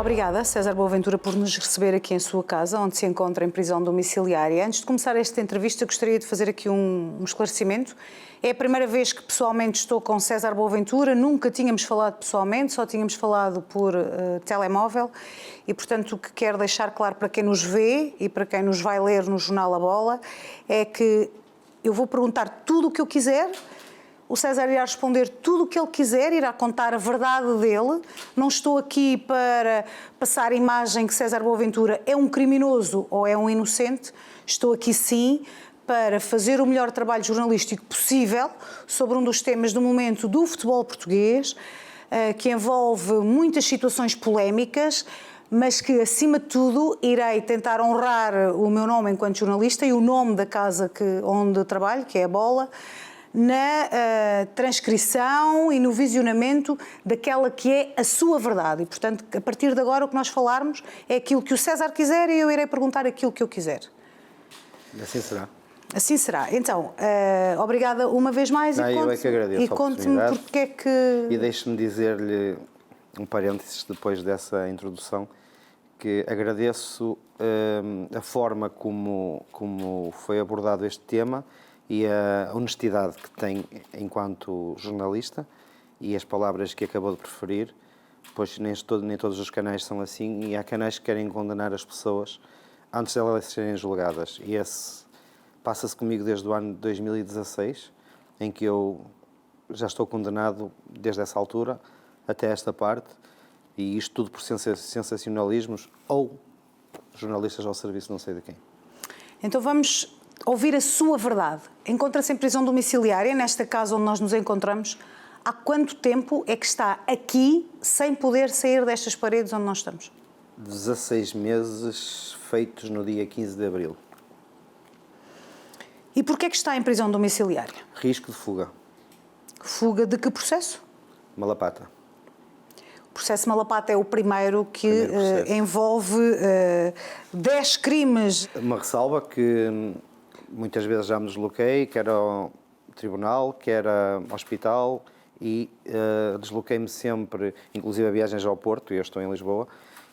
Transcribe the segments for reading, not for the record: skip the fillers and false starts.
Obrigada, César Boaventura, por nos receber aqui em sua casa, onde se encontra em prisão domiciliária. Antes de começar esta entrevista, gostaria de fazer aqui um esclarecimento. É a primeira vez que pessoalmente estou com César Boaventura, nunca tínhamos falado pessoalmente, só tínhamos falado por telemóvel e, portanto, o que quero deixar claro para quem nos vê e para quem nos vai ler no jornal A Bola é que eu vou perguntar tudo o que eu quiser. O César irá responder tudo o que ele quiser, irá contar a verdade dele. Não estou aqui para passar a imagem que César Boaventura é um criminoso ou é um inocente. Estou aqui, sim, para fazer o melhor trabalho jornalístico possível sobre um dos temas do momento do futebol português, que envolve muitas situações polémicas, mas que, acima de tudo, irei tentar honrar o meu nome enquanto jornalista e o nome da casa onde trabalho, que é a Bola, na transcrição e no visionamento daquela que é a sua verdade. E, portanto, a partir de agora o que nós falarmos é aquilo que o César quiser e eu irei perguntar aquilo que eu quiser. Assim será. Assim será. Então, obrigada uma vez mais. Eu é que agradeço e conte-me porque é que... E deixe-me dizer-lhe um parênteses depois dessa introdução, que agradeço a forma como foi abordado este tema e a honestidade que tem enquanto jornalista e as palavras que acabou de preferir, pois nem todos os canais são assim e há canais que querem condenar as pessoas antes de elas serem julgadas. E esse passa-se comigo desde o ano de 2016, em que eu já estou condenado desde essa altura até esta parte, e isto tudo por sensacionalismos ou jornalistas ao serviço não sei de quem. Então vamos ouvir a sua verdade. Encontra-se em prisão domiciliária, nesta casa onde nós nos encontramos. Há quanto tempo é que está aqui sem poder sair destas paredes onde nós estamos? 16 meses feitos no dia 15 de abril. E porquê é que está em prisão domiciliária? Risco de fuga. Fuga de que processo? Malapata. O processo Malapata é o primeiro que envolve 10 crimes. Uma ressalva que muitas vezes já me desloquei, quer ao tribunal, quer ao hospital, e desloquei-me sempre, inclusive a viagens ao Porto, eu estou em Lisboa,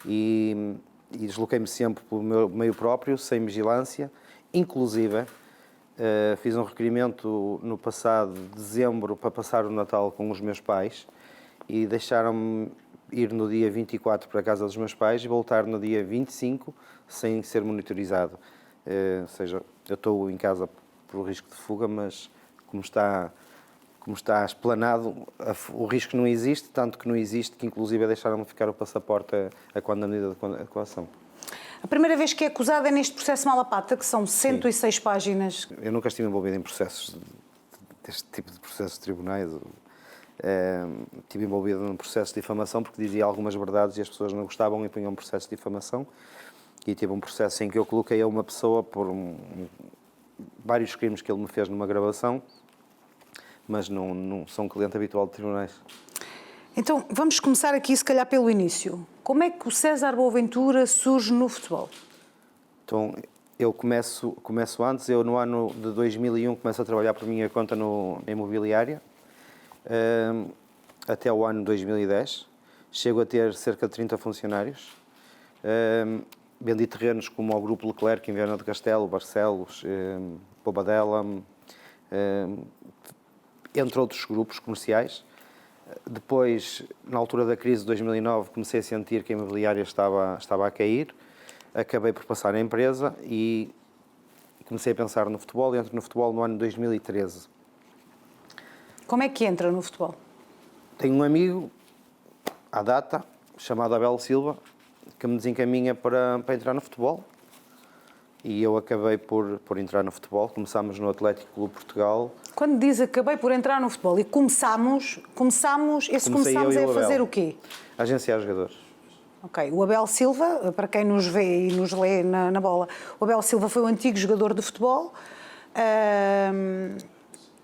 e desloquei-me sempre pelo meu meio próprio, sem vigilância, inclusive fiz um requerimento no passado dezembro para passar o Natal com os meus pais e deixaram-me ir no dia 24 para a casa dos meus pais e voltar no dia 25 sem ser monitorizado. Ou seja, eu estou em casa por risco de fuga, mas como está explanado, o risco não existe, tanto que não existe que inclusive deixaram-me ficar o passaporte a quando a medida de adequação. A primeira vez que é acusado é neste processo Malapata, que são 106 Sim. páginas. Eu nunca estive envolvido em processos deste tipo de processos de tribunais. Estive envolvido num processo de difamação porque dizia algumas verdades e as pessoas não gostavam e punham um processo de difamação. E tive um processo em que eu coloquei a uma pessoa por vários crimes que ele me fez numa gravação, mas não sou um cliente habitual de tribunais. Então, vamos começar aqui, se calhar, pelo início. Como é que o César Boaventura surge no futebol? Então, eu começo antes. Eu, no ano de 2001, começo a trabalhar por minha conta na imobiliária, até o ano 2010. Chego a ter cerca de 30 funcionários. Vendi terrenos como ao Grupo Leclerc, em Viana do Castelo, Barcelos, Bobadela, entre outros grupos comerciais. Depois, na altura da crise de 2009, comecei a sentir que a imobiliária estava a cair. Acabei por passar a empresa e comecei a pensar no futebol. Entro no futebol no ano de 2013. Como é que entra no futebol? Tenho um amigo, à data, chamado Abel Silva, que me desencaminha para entrar no futebol. E eu acabei por entrar no futebol. Começámos no Atlético Clube Portugal. Quando diz acabei por entrar no futebol e começámos é a fazer o quê? Agenciar jogadores. Ok, o Abel Silva, para quem nos vê e nos lê na Bola, o Abel Silva foi um antigo jogador de futebol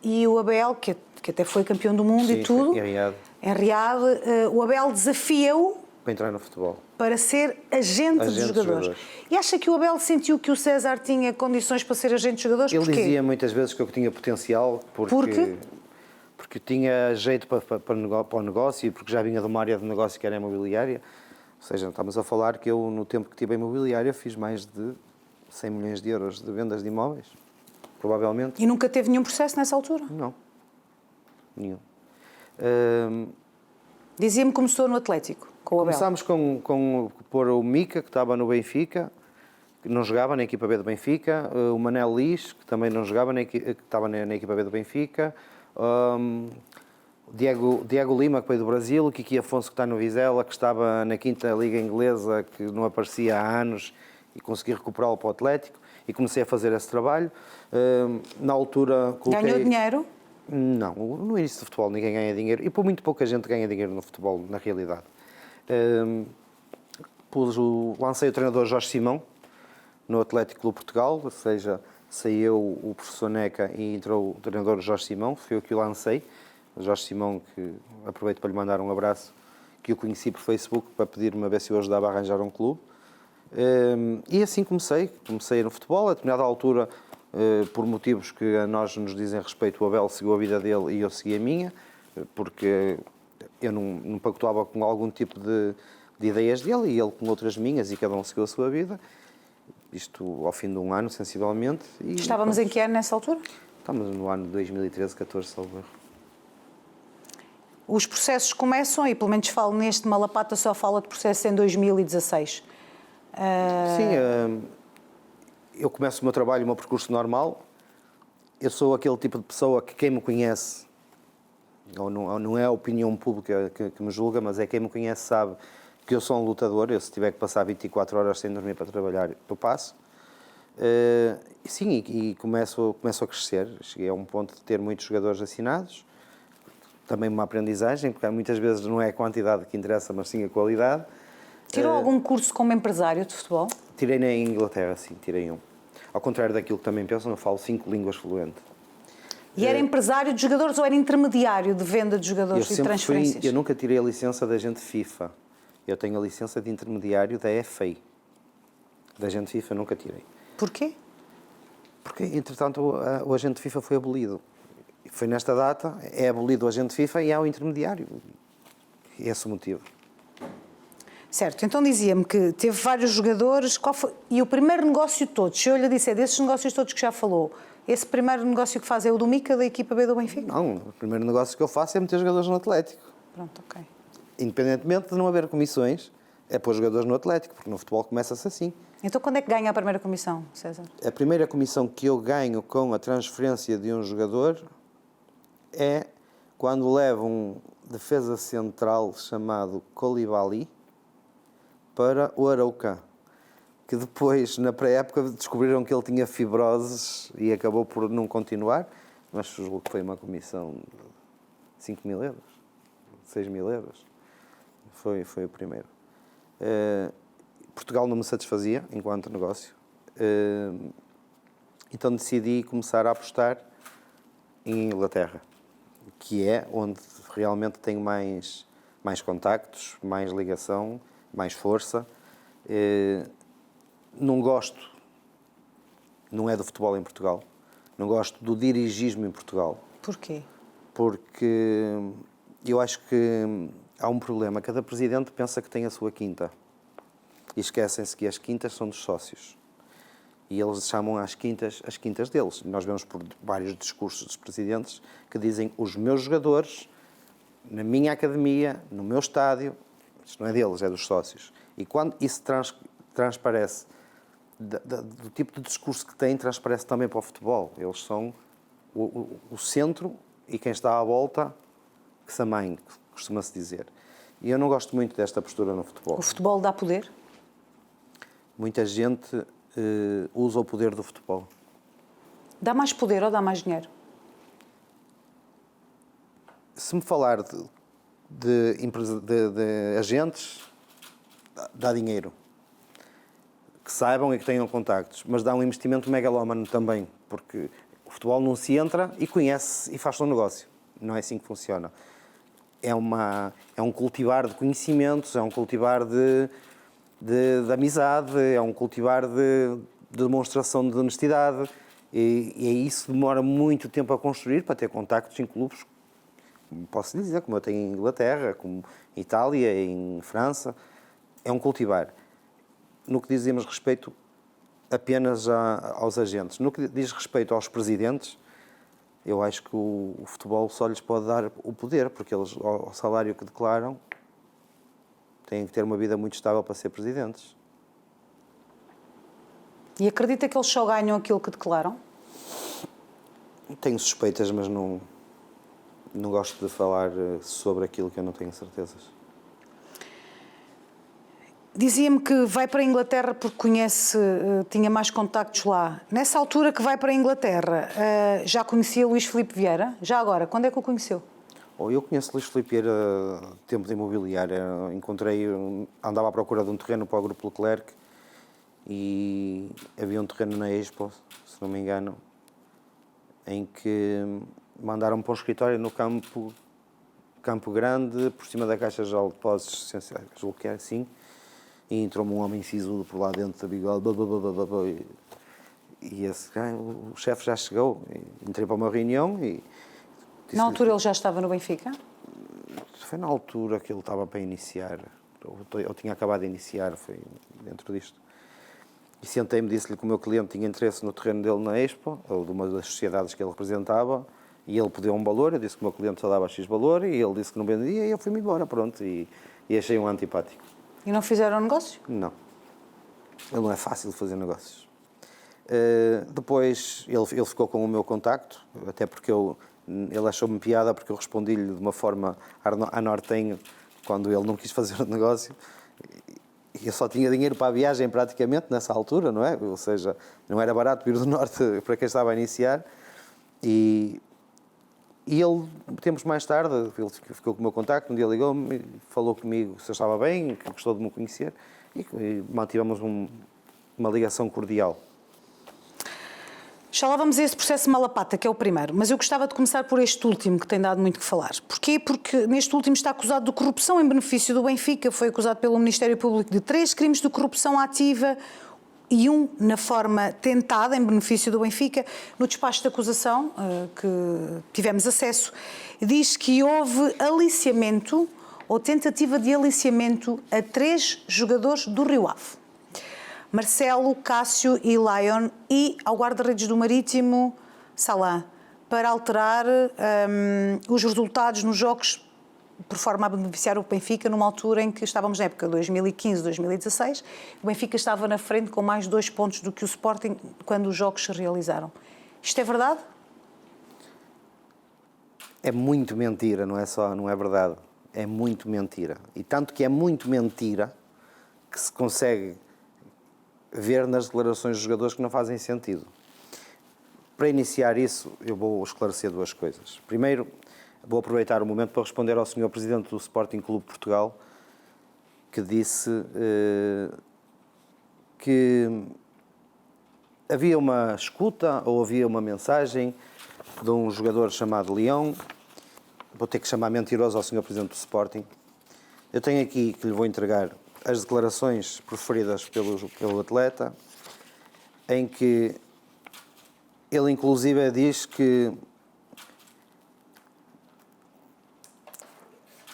e o Abel, que até foi campeão do mundo. Sim, e tudo, em Riad, o Abel desafia-o para entrar no futebol. Para ser agente de jogadores. E acha que o Abel sentiu que o César tinha condições para ser agente de jogadores? Ele dizia muitas vezes que eu tinha potencial porque tinha jeito para o negócio e porque já vinha de uma área de negócio que era a imobiliária. Ou seja, estamos a falar que eu, no tempo que tive a imobiliária, fiz mais de 100 milhões de euros de vendas de imóveis, provavelmente. E nunca teve nenhum processo nessa altura? Não, nenhum. Dizia-me que começou no Atlético, com o Abel. Começámos com pôr o Mica, que estava no Benfica, que não jogava na equipa B do Benfica, o Manel Lis, que também não jogava, que estava na equipa B do Benfica, Diego Lima, que veio do Brasil, o Kiki Afonso, que está no Vizela, que estava na quinta liga inglesa, que não aparecia há anos, e consegui recuperá-lo para o Atlético, e comecei a fazer esse trabalho. Na altura... Ganhou dinheiro? Não, no início do futebol ninguém ganha dinheiro, e por muito pouca gente ganha dinheiro no futebol, na realidade. Lancei o treinador Jorge Simão, no Atlético Clube Portugal, ou seja, saiu o professor Neca e entrou o treinador Jorge Simão, foi eu que o lancei. O Jorge Simão, que aproveito para lhe mandar um abraço, que eu conheci por Facebook para pedir-me a ver se eu ajudava a arranjar um clube. E assim comecei no futebol. A determinada altura, por motivos que a nós nos dizem respeito, o Abel seguiu a vida dele e eu segui a minha, porque eu não pactuava com algum tipo de ideias dele e ele com outras minhas, e cada um seguiu a sua vida. Isto ao fim de um ano, sensivelmente. E, estávamos em que ano nessa altura? Estamos no ano de 2013, 14, salvo erro. Os processos começam, e pelo menos falo neste, Malapata só fala de processos em 2016. Sim, eu começo o meu trabalho, o meu percurso normal. Eu sou aquele tipo de pessoa que quem me conhece, ou não é a opinião pública que me julga, mas é quem me conhece sabe que eu sou um lutador. Eu, se tiver que passar 24 horas sem dormir para trabalhar, eu passo. Sim, e começo a crescer. Cheguei a um ponto de ter muitos jogadores assinados. Também uma aprendizagem, porque muitas vezes não é a quantidade que interessa, mas sim a qualidade. Tirou algum curso como empresário de futebol? Tirei na Inglaterra, sim, tirei um. Ao contrário daquilo que também pensam, eu falo 5 línguas fluentes. E era empresário de jogadores ou era intermediário de venda de jogadores e transferências? Eu nunca tirei a licença da agente FIFA. Eu tenho a licença de intermediário da FA. Da agente FIFA nunca tirei. Porquê? Porque, entretanto, o agente FIFA foi abolido. Foi nesta data, é abolido o agente FIFA e há o intermediário. Esse é o motivo. Certo, então dizia-me que teve vários jogadores, e o primeiro negócio de todos, se eu lhe disser desses negócios todos que já falou, esse primeiro negócio que faz é o do Mica, da equipa B do Benfica? Não, o primeiro negócio que eu faço é meter jogadores no Atlético. Pronto, ok. Independentemente de não haver comissões, é pôr jogadores no Atlético, porque no futebol começa-se assim. Então quando é que ganha a primeira comissão, César? A primeira comissão que eu ganho com a transferência de um jogador é quando levo um defesa central chamado Koulibaly para o Arouca, que depois, na pré-época, descobriram que ele tinha fibroses e acabou por não continuar, mas julgo que foi uma comissão de 5 mil euros, 6 mil euros. Foi o primeiro. Portugal não me satisfazia enquanto negócio, então decidi começar a apostar em Inglaterra, que é onde realmente tenho mais contactos, mais ligação, mais força. Não gosto, não é do futebol em Portugal, não gosto do dirigismo em Portugal. Porquê? Porque eu acho que há um problema. Cada presidente pensa que tem a sua quinta e esquecem-se que as quintas são dos sócios. E eles chamam as quintas deles. Nós vemos por vários discursos dos presidentes que dizem os meus jogadores, na minha academia, no meu estádio. Isto não é deles, é dos sócios. E quando isso transparece, do tipo de discurso que têm, transparece também para o futebol. Eles são o centro e quem está à volta que se amanhe, costuma-se dizer. E eu não gosto muito desta postura no futebol. O futebol dá poder? Muita gente usa o poder do futebol. Dá mais poder ou dá mais dinheiro? Se me falar de agentes, dá dinheiro. Que saibam e que tenham contactos, mas dá um investimento megalómano também, porque o futebol não se entra e conhece e faz um negócio. Não é assim que funciona. É um cultivar de conhecimentos, é um cultivar de amizade, é um cultivar de demonstração de honestidade, e isso demora muito tempo a construir para ter contactos em clubes, posso dizer, como eu tenho em Inglaterra, como em Itália, em França. é um cultivar. No que dizemos respeito apenas aos agentes. No que diz respeito aos presidentes, eu acho que o futebol só lhes pode dar o poder, porque eles, ao salário que declaram, têm que ter uma vida muito estável para ser presidentes. E acredita que eles só ganham aquilo que declaram? Tenho suspeitas, mas não gosto de falar sobre aquilo que eu não tenho certezas. Dizia-me que vai para a Inglaterra porque conhece, tinha mais contactos lá. Nessa altura que vai para a Inglaterra, já conhecia Luís Filipe Vieira? Já agora, quando é que o conheceu? Eu conheço Luís Filipe Vieira tempo de imobiliária. Andava à procura de um terreno para o Grupo Leclerc e havia um terreno na Expo, se não me engano, em que mandaram-me para um escritório no Campo Grande, por cima da Caixa de Depósitos Essenciais, julgo que é assim. E entrou-me um homem sisudo por lá dentro da bigode, e o chefe já chegou. Entrei para uma reunião e... Na altura ele já estava no Benfica? Foi na altura que ele estava para iniciar. Eu tinha acabado de iniciar, foi dentro disto. E sentei-me, disse-lhe que o meu cliente tinha interesse no terreno dele na Expo, ou de uma das sociedades que ele representava, e ele pediu um valor, eu disse que o meu cliente só dava X valor, e ele disse que não vendia, e eu fui-me embora, pronto, e achei um antipático. E não fizeram negócio? Não. Ele não é fácil de fazer negócios. Depois ele ficou com o meu contacto, até porque ele achou-me piada porque eu respondi-lhe de uma forma a nortenho quando ele não quis fazer o negócio. E eu só tinha dinheiro para a viagem praticamente nessa altura, não é? Ou seja, não era barato vir do Norte para quem estava a iniciar. E ele, tempos mais tarde, ele ficou com o meu contacto, um dia ligou-me, falou comigo se eu estava bem, que gostou de me conhecer, e mantivemos uma ligação cordial. Já lá vamos a esse processo de Malapata, que é o primeiro, mas eu gostava de começar por este último, que tem dado muito que falar. Porquê? Porque neste último está acusado de corrupção em benefício do Benfica, foi acusado pelo Ministério Público de 3 crimes de corrupção ativa e um na forma tentada em benefício do Benfica. No despacho de acusação, que tivemos acesso, diz que houve aliciamento ou tentativa de aliciamento a 3 jogadores do Rio Ave. Marcelo, Cássio e Lion, e ao guarda-redes do Marítimo, Salã, para alterar os resultados nos jogos por forma a beneficiar o Benfica numa altura em que estávamos na época 2015-2016. O Benfica estava na frente com mais 2 pontos do que o Sporting quando os jogos se realizaram. Isto é verdade? É muito mentira, não é verdade. É muito mentira. E tanto que é muito mentira que se consegue ver nas declarações dos jogadores que não fazem sentido. Para iniciar isso, eu vou esclarecer 2 coisas. Primeiro, vou aproveitar o momento para responder ao Sr. Presidente do Sporting Clube de Portugal, que disse que havia uma escuta ou havia uma mensagem de um jogador chamado Leão. Vou ter que chamar mentiroso ao Sr. Presidente do Sporting. Eu tenho aqui, que lhe vou entregar, as declarações proferidas pelo atleta, em que ele inclusive diz que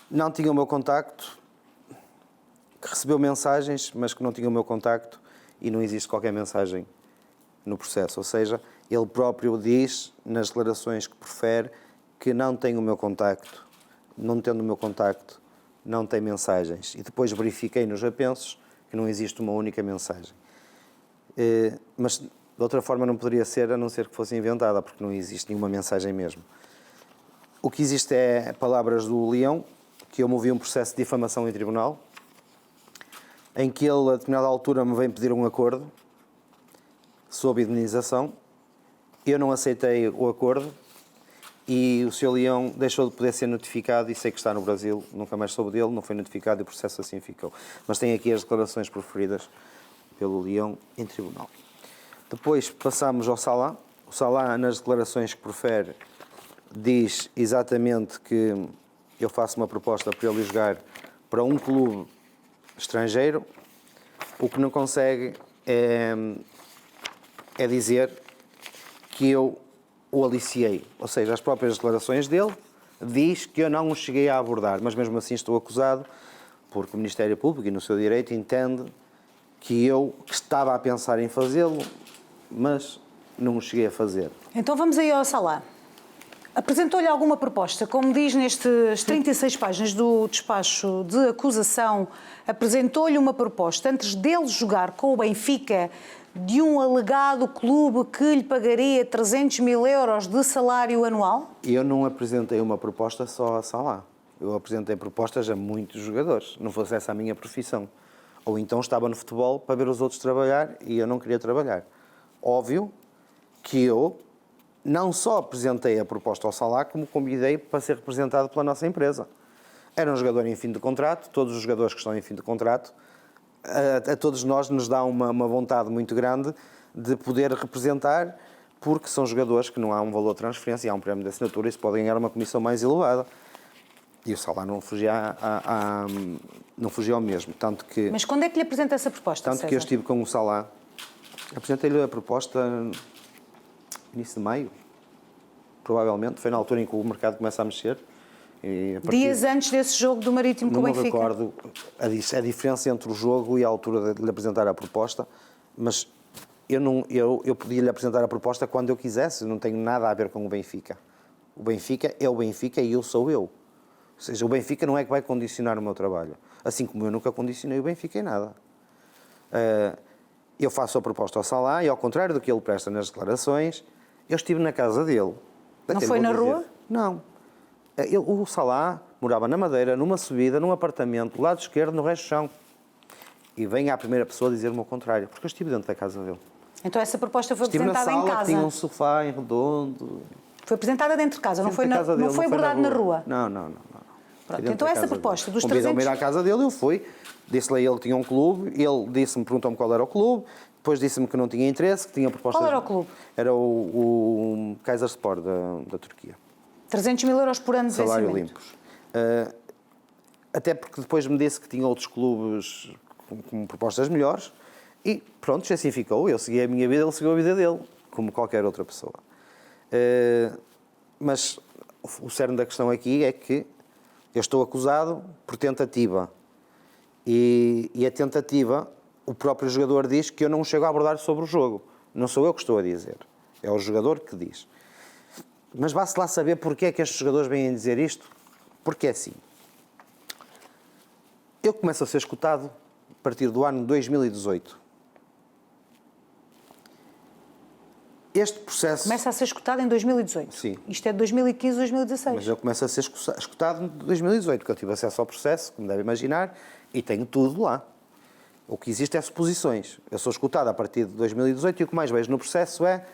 não tinha o meu contacto, que recebeu mensagens, mas que não tinha o meu contacto e não existe qualquer mensagem no processo. Ou seja, ele próprio diz nas declarações que profere que não tem o meu contacto. Não tendo o meu contacto, não tem mensagens. E depois verifiquei nos apensos que não existe uma única mensagem. Mas de outra forma não poderia ser, a não ser que fosse inventada, porque não existe nenhuma mensagem mesmo. O que existe é palavras do Leão, que eu movi um processo de difamação em tribunal, em que ele, a determinada altura, me vem pedir um acordo sob indenização. Eu não aceitei o acordo e o Sr. Leão deixou de poder ser notificado, e sei que está no Brasil, nunca mais soube dele, não foi notificado e o processo assim ficou. Mas tem aqui as declarações proferidas pelo Leão em tribunal. Depois passamos ao Salã. O Salã, nas declarações que profere, diz exatamente que eu faço uma proposta para ele jogar para um clube estrangeiro. O que não consegue é dizer que eu o aliciei. Ou seja, as próprias declarações dele diz que eu não o cheguei a abordar, mas mesmo assim estou acusado porque o Ministério Público, e no seu direito, entende que eu estava a pensar em fazê-lo, mas não o cheguei a fazer. Então vamos aí ao Salah. Apresentou-lhe alguma proposta? Como diz nestas 36 páginas do despacho de acusação, apresentou-lhe uma proposta antes dele jogar com o Benfica de um alegado clube que lhe pagaria 300 mil euros de salário anual? E eu não apresentei uma proposta só a Salah. Eu apresentei propostas a muitos jogadores. Não fosse essa a minha profissão. Ou então estava no futebol para ver os outros trabalhar e eu não queria trabalhar. Óbvio que eu não só apresentei a proposta ao Salah, como convidei para ser representado pela nossa empresa. Era um jogador em fim de contrato, todos os jogadores que estão em fim de contrato, a todos nós nos dá uma vontade muito grande de poder representar, porque são jogadores que não há um valor de transferência, há um prémio de assinatura e se pode ganhar uma comissão mais elevada. E o Salah não fugia, não fugia ao mesmo. Tanto que, mas quando é que lhe apresenta essa proposta, tanto César? que eu estive com o Salah, apresentei-lhe a proposta no início de maio, provavelmente, foi na altura em que o mercado começa a mexer. E a partir... Dias antes desse jogo do Marítimo com o Benfica? Não me recordo a diferença entre o jogo e a altura de lhe apresentar a proposta, mas eu podia lhe apresentar a proposta quando eu quisesse, não tenho nada a ver com o Benfica. O Benfica é o Benfica e eu sou eu. Ou seja, o Benfica não é que vai condicionar o meu trabalho. Assim como eu nunca condicionei o Benfica em nada. Eu faço a proposta ao Salah e, ao contrário do que ele presta nas declarações, eu estive na casa dele. Não foi na rua? Não. O Salah morava na Madeira, numa subida, num apartamento, do lado esquerdo, no resto do chão. E vem a primeira pessoa dizer-me o contrário, porque eu estive dentro da casa dele. Então essa proposta foi Estive apresentada na sala, em casa? tinha um sofá em redondo. Foi apresentada dentro de casa, não foi, Casa dele, não foi abordado na rua? Não. Pronto, então essa proposta dos 300... Convidou-me a ir à casa dele, eu fui. Disse-lhe a ele que tinha um clube, ele disse-me, perguntou-me qual era o clube, depois disse-me que não tinha interesse, que tinha propostas... Qual era o clube? Era o Kayserispor da Turquia. 300 mil euros por ano de Salário vencimento. limpos. Até porque depois me disse que tinha outros clubes com propostas melhores e pronto, assim ficou. Eu segui a minha vida, ele seguiu a vida dele, como qualquer outra pessoa. Mas o cerne da questão aqui é que eu estou acusado por tentativa. E a tentativa, o próprio jogador diz que eu não chego a abordar sobre o jogo. Não sou eu que estou a dizer. É o jogador que diz. Mas vá-se lá saber porque é que estes jogadores vêm dizer isto. Porque é assim. Eu começo a ser escutado a partir do ano 2018. Este processo... Começa a ser escutado em 2018? Sim. Isto é de 2015, 2016? Mas eu começo a ser escutado em 2018, porque eu tive acesso ao processo, como deve imaginar, e tenho tudo lá. O que existe é suposições. Eu sou escutado a partir de 2018 e o que mais vejo no processo é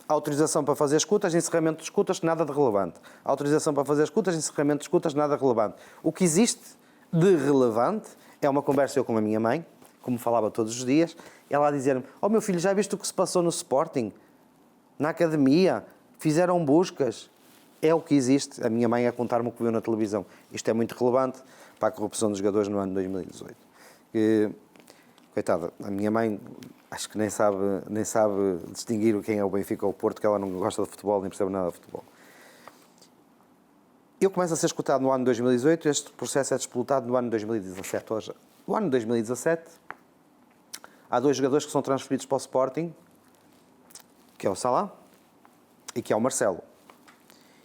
autorização para fazer escutas, encerramento de escutas, nada de relevante. Autorização para fazer escutas, encerramento de escutas, nada de relevante. O que existe de relevante é uma conversa eu com a minha mãe, como falava todos os dias, ela a dizer-me: "Oh meu filho, já viste o que se passou no Sporting? Na academia? Fizeram buscas?" É o que existe. A minha mãe a contar-me o que viu na televisão. Isto é muito relevante para a corrupção dos jogadores no ano de 2018. Coitada, a minha mãe acho que nem sabe distinguir quem é o Benfica ou o Porto, que ela não gosta de futebol, nem percebe nada de futebol. Eu começo a ser escutado no ano de 2018, este processo é disputado no ano de 2017. Hoje, no ano de 2017, há dois jogadores que são transferidos para o Sporting, que é o Salah e que é o Marcelo.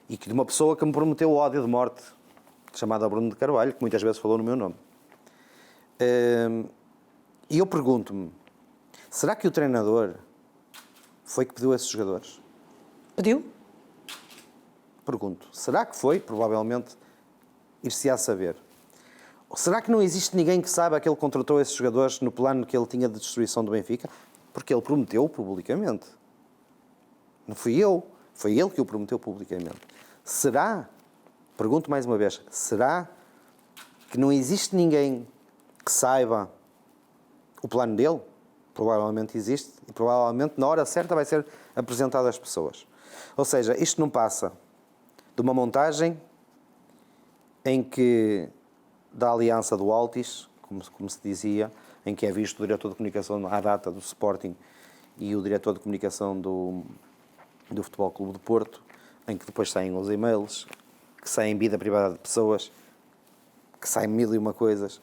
E que de uma pessoa que me prometeu o ódio de morte, chamada Bruno de Carvalho, que muitas vezes falou no meu nome. E eu pergunto-me, será que o treinador foi que pediu esses jogadores? Pediu? Pergunto, será que foi? Provavelmente, ir-se-á saber. Ou será que não existe ninguém que saiba que ele contratou esses jogadores no plano que ele tinha de destruição do Benfica? Porque ele prometeu publicamente. Não fui eu, foi ele que o prometeu publicamente. Será, pergunto mais uma vez, será que não existe ninguém que saiba o plano dele? Provavelmente existe e provavelmente na hora certa vai ser apresentado às pessoas. Ou seja, isto não passa de uma montagem em que, da aliança do Altis, como se dizia, em que é visto o diretor de comunicação à data do Sporting e o diretor de comunicação do Futebol Clube do Porto, em que depois saem os e-mails, que saem vida privada de pessoas, que saem mil e uma coisas.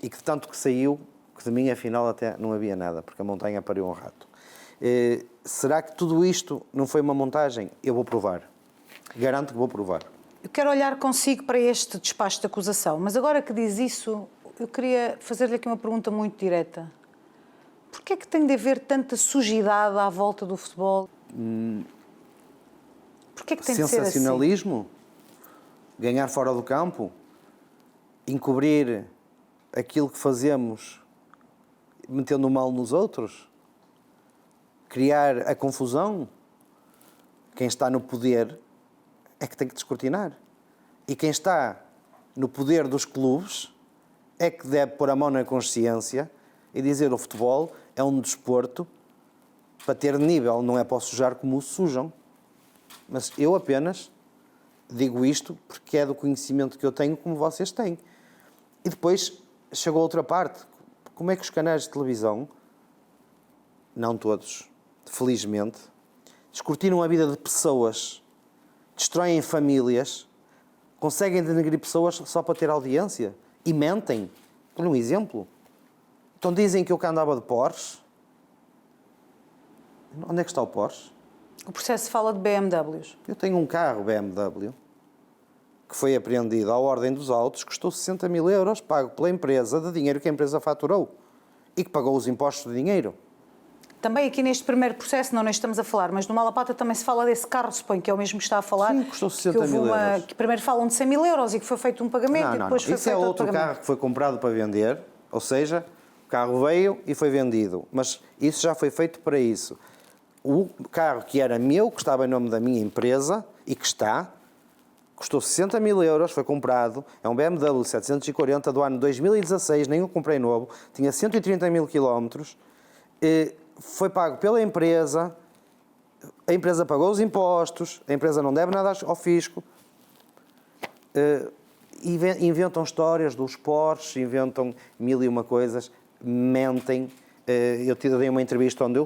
e que tanto que saiu, que de mim afinal até não havia nada, porque a montanha pariu um rato. Será que tudo isto não foi uma montagem? Eu vou provar. Garanto que vou provar. Eu quero olhar consigo para este despacho de acusação, mas agora que diz isso, eu queria fazer-lhe aqui uma pergunta muito direta. Porquê é que tem de haver tanta sujidade à volta do futebol? Porquê é que tem de ser assim? Sensacionalismo? Ganhar fora do campo? Encobrir aquilo que fazemos metendo o mal nos outros? Criar a confusão? Quem está no poder é que tem que descortinar. E quem está no poder dos clubes é que deve pôr a mão na consciência e dizer o futebol é um desporto para ter nível, não é para o sujar como o sujam. Mas eu apenas digo isto porque é do conhecimento que eu tenho como vocês têm. E depois chegou a outra parte. Como é que os canais de televisão, não todos, felizmente, descortinam a vida de pessoas, destroem famílias, conseguem denegrir pessoas só para ter audiência e mentem? Por um exemplo. Então dizem que eu cá andava de Porsche. Onde é que está o Porsche? O processo fala de BMWs. Eu tenho um carro BMW que foi apreendido à ordem dos autos, custou 60 mil euros, pago pela empresa, de dinheiro que a empresa faturou e que pagou os impostos de dinheiro. Também aqui neste primeiro processo, não estamos a falar, mas no Malapata também se fala desse carro, suponho que é o mesmo que está a falar. Sim, custou 60 mil euros. Que primeiro falam de 100 mil euros e que foi feito um pagamento e depois foi Isso feito é outro outro pagamento. carro que foi comprado para vender, ou seja, o carro veio e foi vendido, mas isso já foi feito para isso. O carro que era meu, que estava em nome da minha empresa e que está, custou 60 mil euros, foi comprado, é um BMW 740 do ano 2016, nem o comprei novo, tinha 130 mil quilómetros, foi pago pela empresa, a empresa pagou os impostos, a empresa não deve nada ao fisco, inventam histórias dos Porsche, inventam mil e uma coisas, mentem. Eu dei uma entrevista onde eu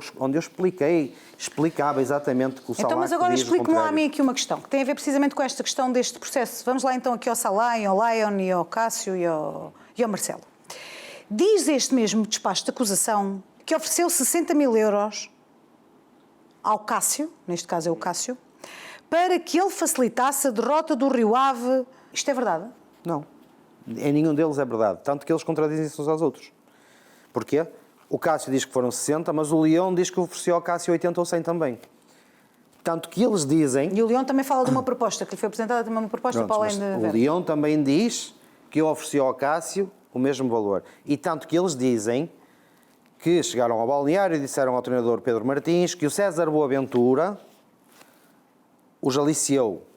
explicava exatamente que o Salah... Então, mas agora explique-me lá a mim aqui uma questão, que tem a ver precisamente com esta questão deste processo. Vamos lá então aqui ao Salah, ao Lion, e ao Cássio e ao Marcelo. Diz este mesmo despacho de acusação que ofereceu 60 mil euros ao Cássio, neste caso é o Cássio, para que ele facilitasse a derrota do Rio Ave. Isto é verdade? Não. Em nenhum deles é verdade. Tanto que eles contradizem-se uns aos outros. Porquê? O Cássio diz que foram 60, mas o Leão diz que ofereceu ao Cássio 80 ou 100 também. Tanto que eles dizem... E o Leão também fala de uma proposta, que lhe foi apresentada também uma proposta para além de... O Leão também diz que ofereceu ao Cássio o mesmo valor. E tanto que eles dizem que chegaram ao balneário e disseram ao treinador Pedro Martins que o César Boaventura os aliciou.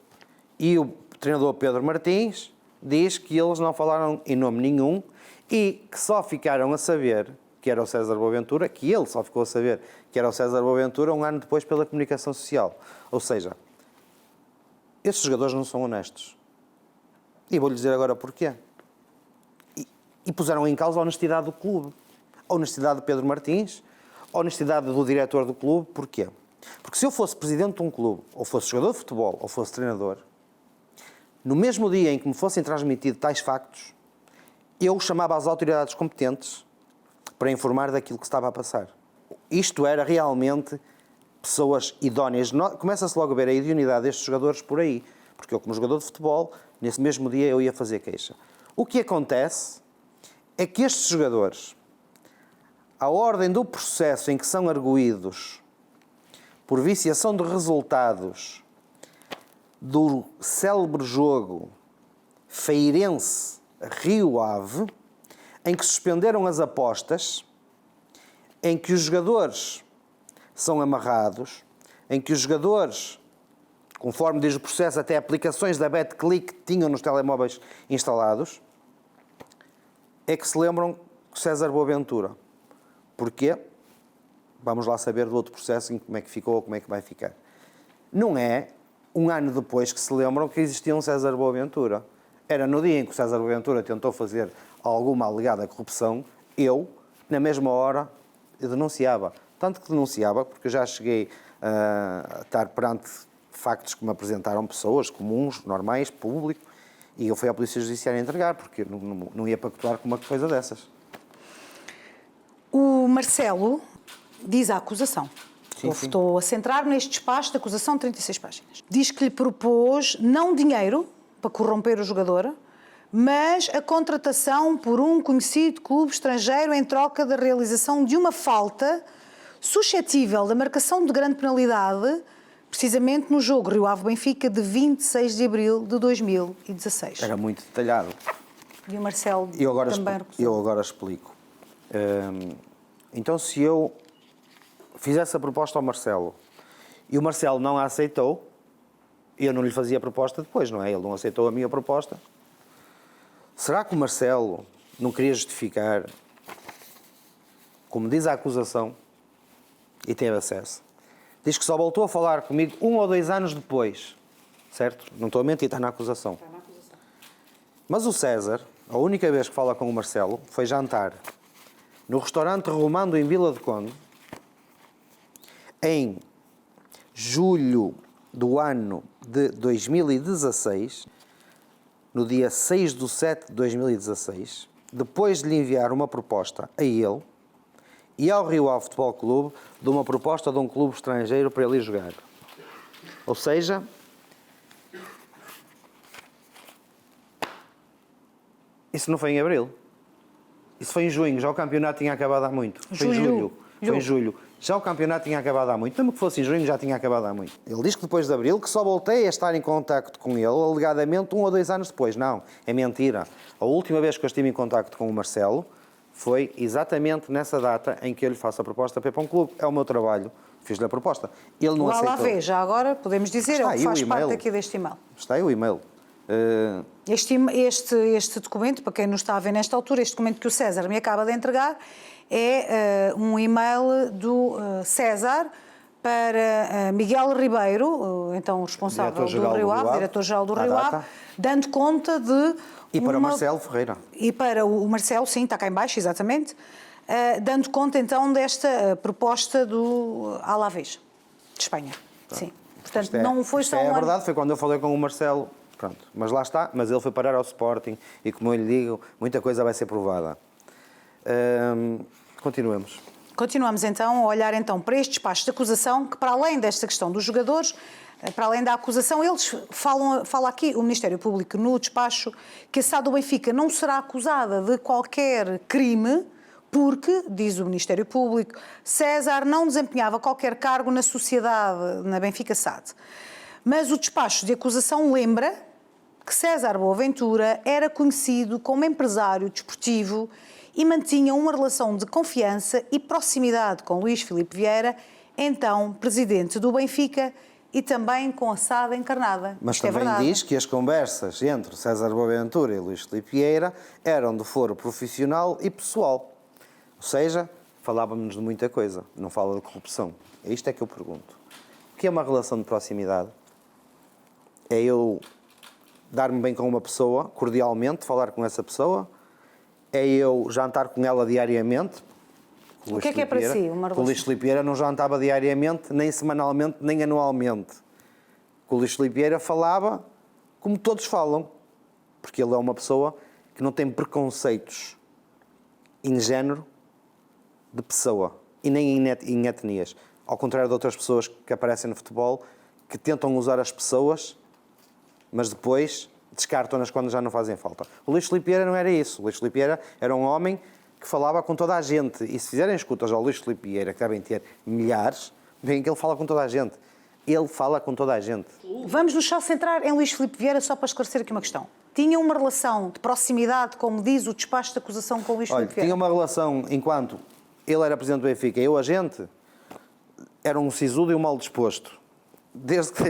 E o treinador Pedro Martins diz que eles não falaram em nome nenhum e que só ficaram a saber que era o César Boaventura, que ele só ficou a saber que era o César Boaventura um ano depois pela comunicação social. Ou seja, estes jogadores não são honestos. E vou-lhe dizer agora porquê. E puseram em causa a honestidade do clube. A honestidade de Pedro Martins, a honestidade do diretor do clube. Porquê? Porque se eu fosse presidente de um clube, ou fosse jogador de futebol, ou fosse treinador, no mesmo dia em que me fossem transmitidos tais factos, eu chamava as autoridades competentes para informar daquilo que estava a passar. Isto era realmente pessoas idóneas. Começa-se logo a ver a idoneidade destes jogadores por aí. Porque eu, como jogador de futebol, nesse mesmo dia eu ia fazer queixa. O que acontece é que estes jogadores, à ordem do processo em que são arguídos por viciação de resultados do célebre jogo Feirense Rio Ave, em que suspenderam as apostas, em que os jogadores são amarrados, em que os jogadores, conforme diz o processo, até aplicações da BetClick tinham nos telemóveis instalados, é que se lembram de César Boaventura. Porquê? Vamos lá saber do outro processo, em como é que ficou ou como é que vai ficar. Não é um ano depois que se lembram que existia um César Boaventura. Era no dia em que o César Boaventura tentou fazer alguma alegada corrupção, eu, na mesma hora, eu denunciava. Tanto que denunciava, porque eu já cheguei a estar perante factos que me apresentaram pessoas comuns, normais, público, E eu fui à Polícia Judiciária entregar, porque eu não ia pactuar com uma coisa dessas. O Marcelo diz a acusação. Sim, Estou a centrar neste despacho de acusação de 36 páginas. Diz que lhe propôs não dinheiro para corromper o jogador, mas a contratação por um conhecido clube estrangeiro em troca da realização de uma falta suscetível da marcação de grande penalidade, precisamente no jogo Rio Ave-Benfica de 26 de abril de 2016. Era muito detalhado. E o Marcelo também recusou. Eu agora explico. Então, se eu fizesse a proposta ao Marcelo e o Marcelo não a aceitou, eu não lhe fazia a proposta depois, não é? Ele não aceitou a minha proposta. Será que o Marcelo não queria justificar, como diz a acusação, e teve acesso? Diz que só voltou a falar comigo 1 ou 2 anos depois, certo? Não estou a mentir, está na acusação. Está na acusação. Mas o César, a única vez que fala com o Marcelo, foi jantar no restaurante Romando em Vila de Conde, em julho do ano de 2016, no dia 6/7/2016, depois de lhe enviar uma proposta a ele e ao Rio Ave Futebol Clube de uma proposta de um clube estrangeiro para ele ir jogar. Ou seja, isso não foi em abril. Isso foi em junho, já o campeonato tinha acabado há muito. Foi em julho. Foi em julho. Já o campeonato tinha acabado há muito. Mesmo que fosse em junho, já tinha acabado há muito. Ele diz que depois de abril, que só voltei a estar em contacto com ele, alegadamente 1 ou 2 anos depois. Não, é mentira. A última vez que eu estive em contacto com o Marcelo foi exatamente nessa data em que eu lhe faço a proposta para ir para um clube. É o meu trabalho. Fiz-lhe a proposta. Ele não aceitou. Lá vê, já agora podemos dizer, é o que faz parte aqui deste e-mail. Está aí o e-mail. Este documento, para quem nos está a ver nesta altura, este documento que o César me acaba de entregar, é um e-mail do César para Miguel Ribeiro, então responsável do Rio Ave, diretor-geral do Rio Ave, dando conta de... E para o Marcelo Ferreira. E para o Marcelo, sim, está cá em baixo, exatamente, dando conta então desta proposta do Alavés, de Espanha. Sim. Portanto, não foi só É verdade, foi quando eu falei com o Marcelo. Pronto, mas lá está, mas ele foi parar ao Sporting e, como eu lhe digo, muita coisa vai ser provada. Continuemos. Continuamos então a olhar então para este despacho de acusação, que para além desta questão dos jogadores, para além da acusação, eles fala aqui o Ministério Público no despacho que a SAD do Benfica não será acusada de qualquer crime porque, diz o Ministério Público, César não desempenhava qualquer cargo na sociedade, na Benfica SAD. Mas o despacho de acusação lembra que César Boaventura era conhecido como empresário desportivo e mantinha uma relação de confiança e proximidade com Luís Filipe Vieira, então presidente do Benfica, e também com a SAD encarnada. Mas também diz que as conversas entre César Boaventura e Luís Filipe Vieira eram de foro profissional e pessoal. Ou seja, falávamos de muita coisa, não fala de corrupção. É isto é que eu pergunto. O que é uma relação de proximidade? É eu dar-me bem com uma pessoa, cordialmente, falar com essa pessoa. É eu jantar com ela diariamente. O que é para si uma relação? Com o Luís Filipe Vieira não jantava diariamente, nem semanalmente, nem anualmente. Com o Luís Filipe Vieira falava como todos falam. Porque ele é uma pessoa que não tem preconceitos em género de pessoa. E nem em etnias. Ao contrário de outras pessoas que aparecem no futebol, que tentam usar as pessoas, mas depois descartam-nas quando já não fazem falta. O Luís Filipe Vieira não era isso. O Luís Filipe Vieira era um homem que falava com toda a gente. E se fizerem escutas ao Luís Filipe Vieira, que devem ter milhares, veem que ele fala com toda a gente. Ele fala com toda a gente. Vamos nos só centrar em Luís Filipe Vieira, só para esclarecer aqui uma questão. Tinha uma relação de proximidade, como diz o despacho de acusação, com o Luís Filipe Vieira? Tinha uma relação enquanto ele era presidente do Benfica e eu agente, era um sisudo e um mal disposto. Desde que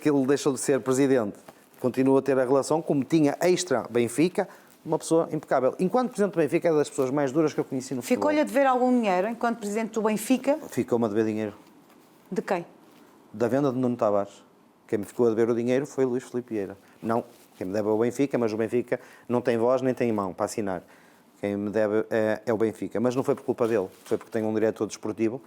ele deixou de ser presidente, continua a ter a relação, como tinha extra Benfica, uma pessoa impecável. Enquanto presidente do Benfica, é das pessoas mais duras que eu conheci no futebol. Ficou-lhe a dever algum dinheiro enquanto presidente do Benfica? Ficou-me a dever dinheiro. De quem? Da venda de Nuno Tavares. Quem me ficou a dever o dinheiro foi o Luís Filipe Vieira. Não, quem me deve é o Benfica, mas o Benfica não tem voz nem tem mão para assinar. Quem me deve é o Benfica. Mas não foi por culpa dele, foi porque tem um diretor desportivo,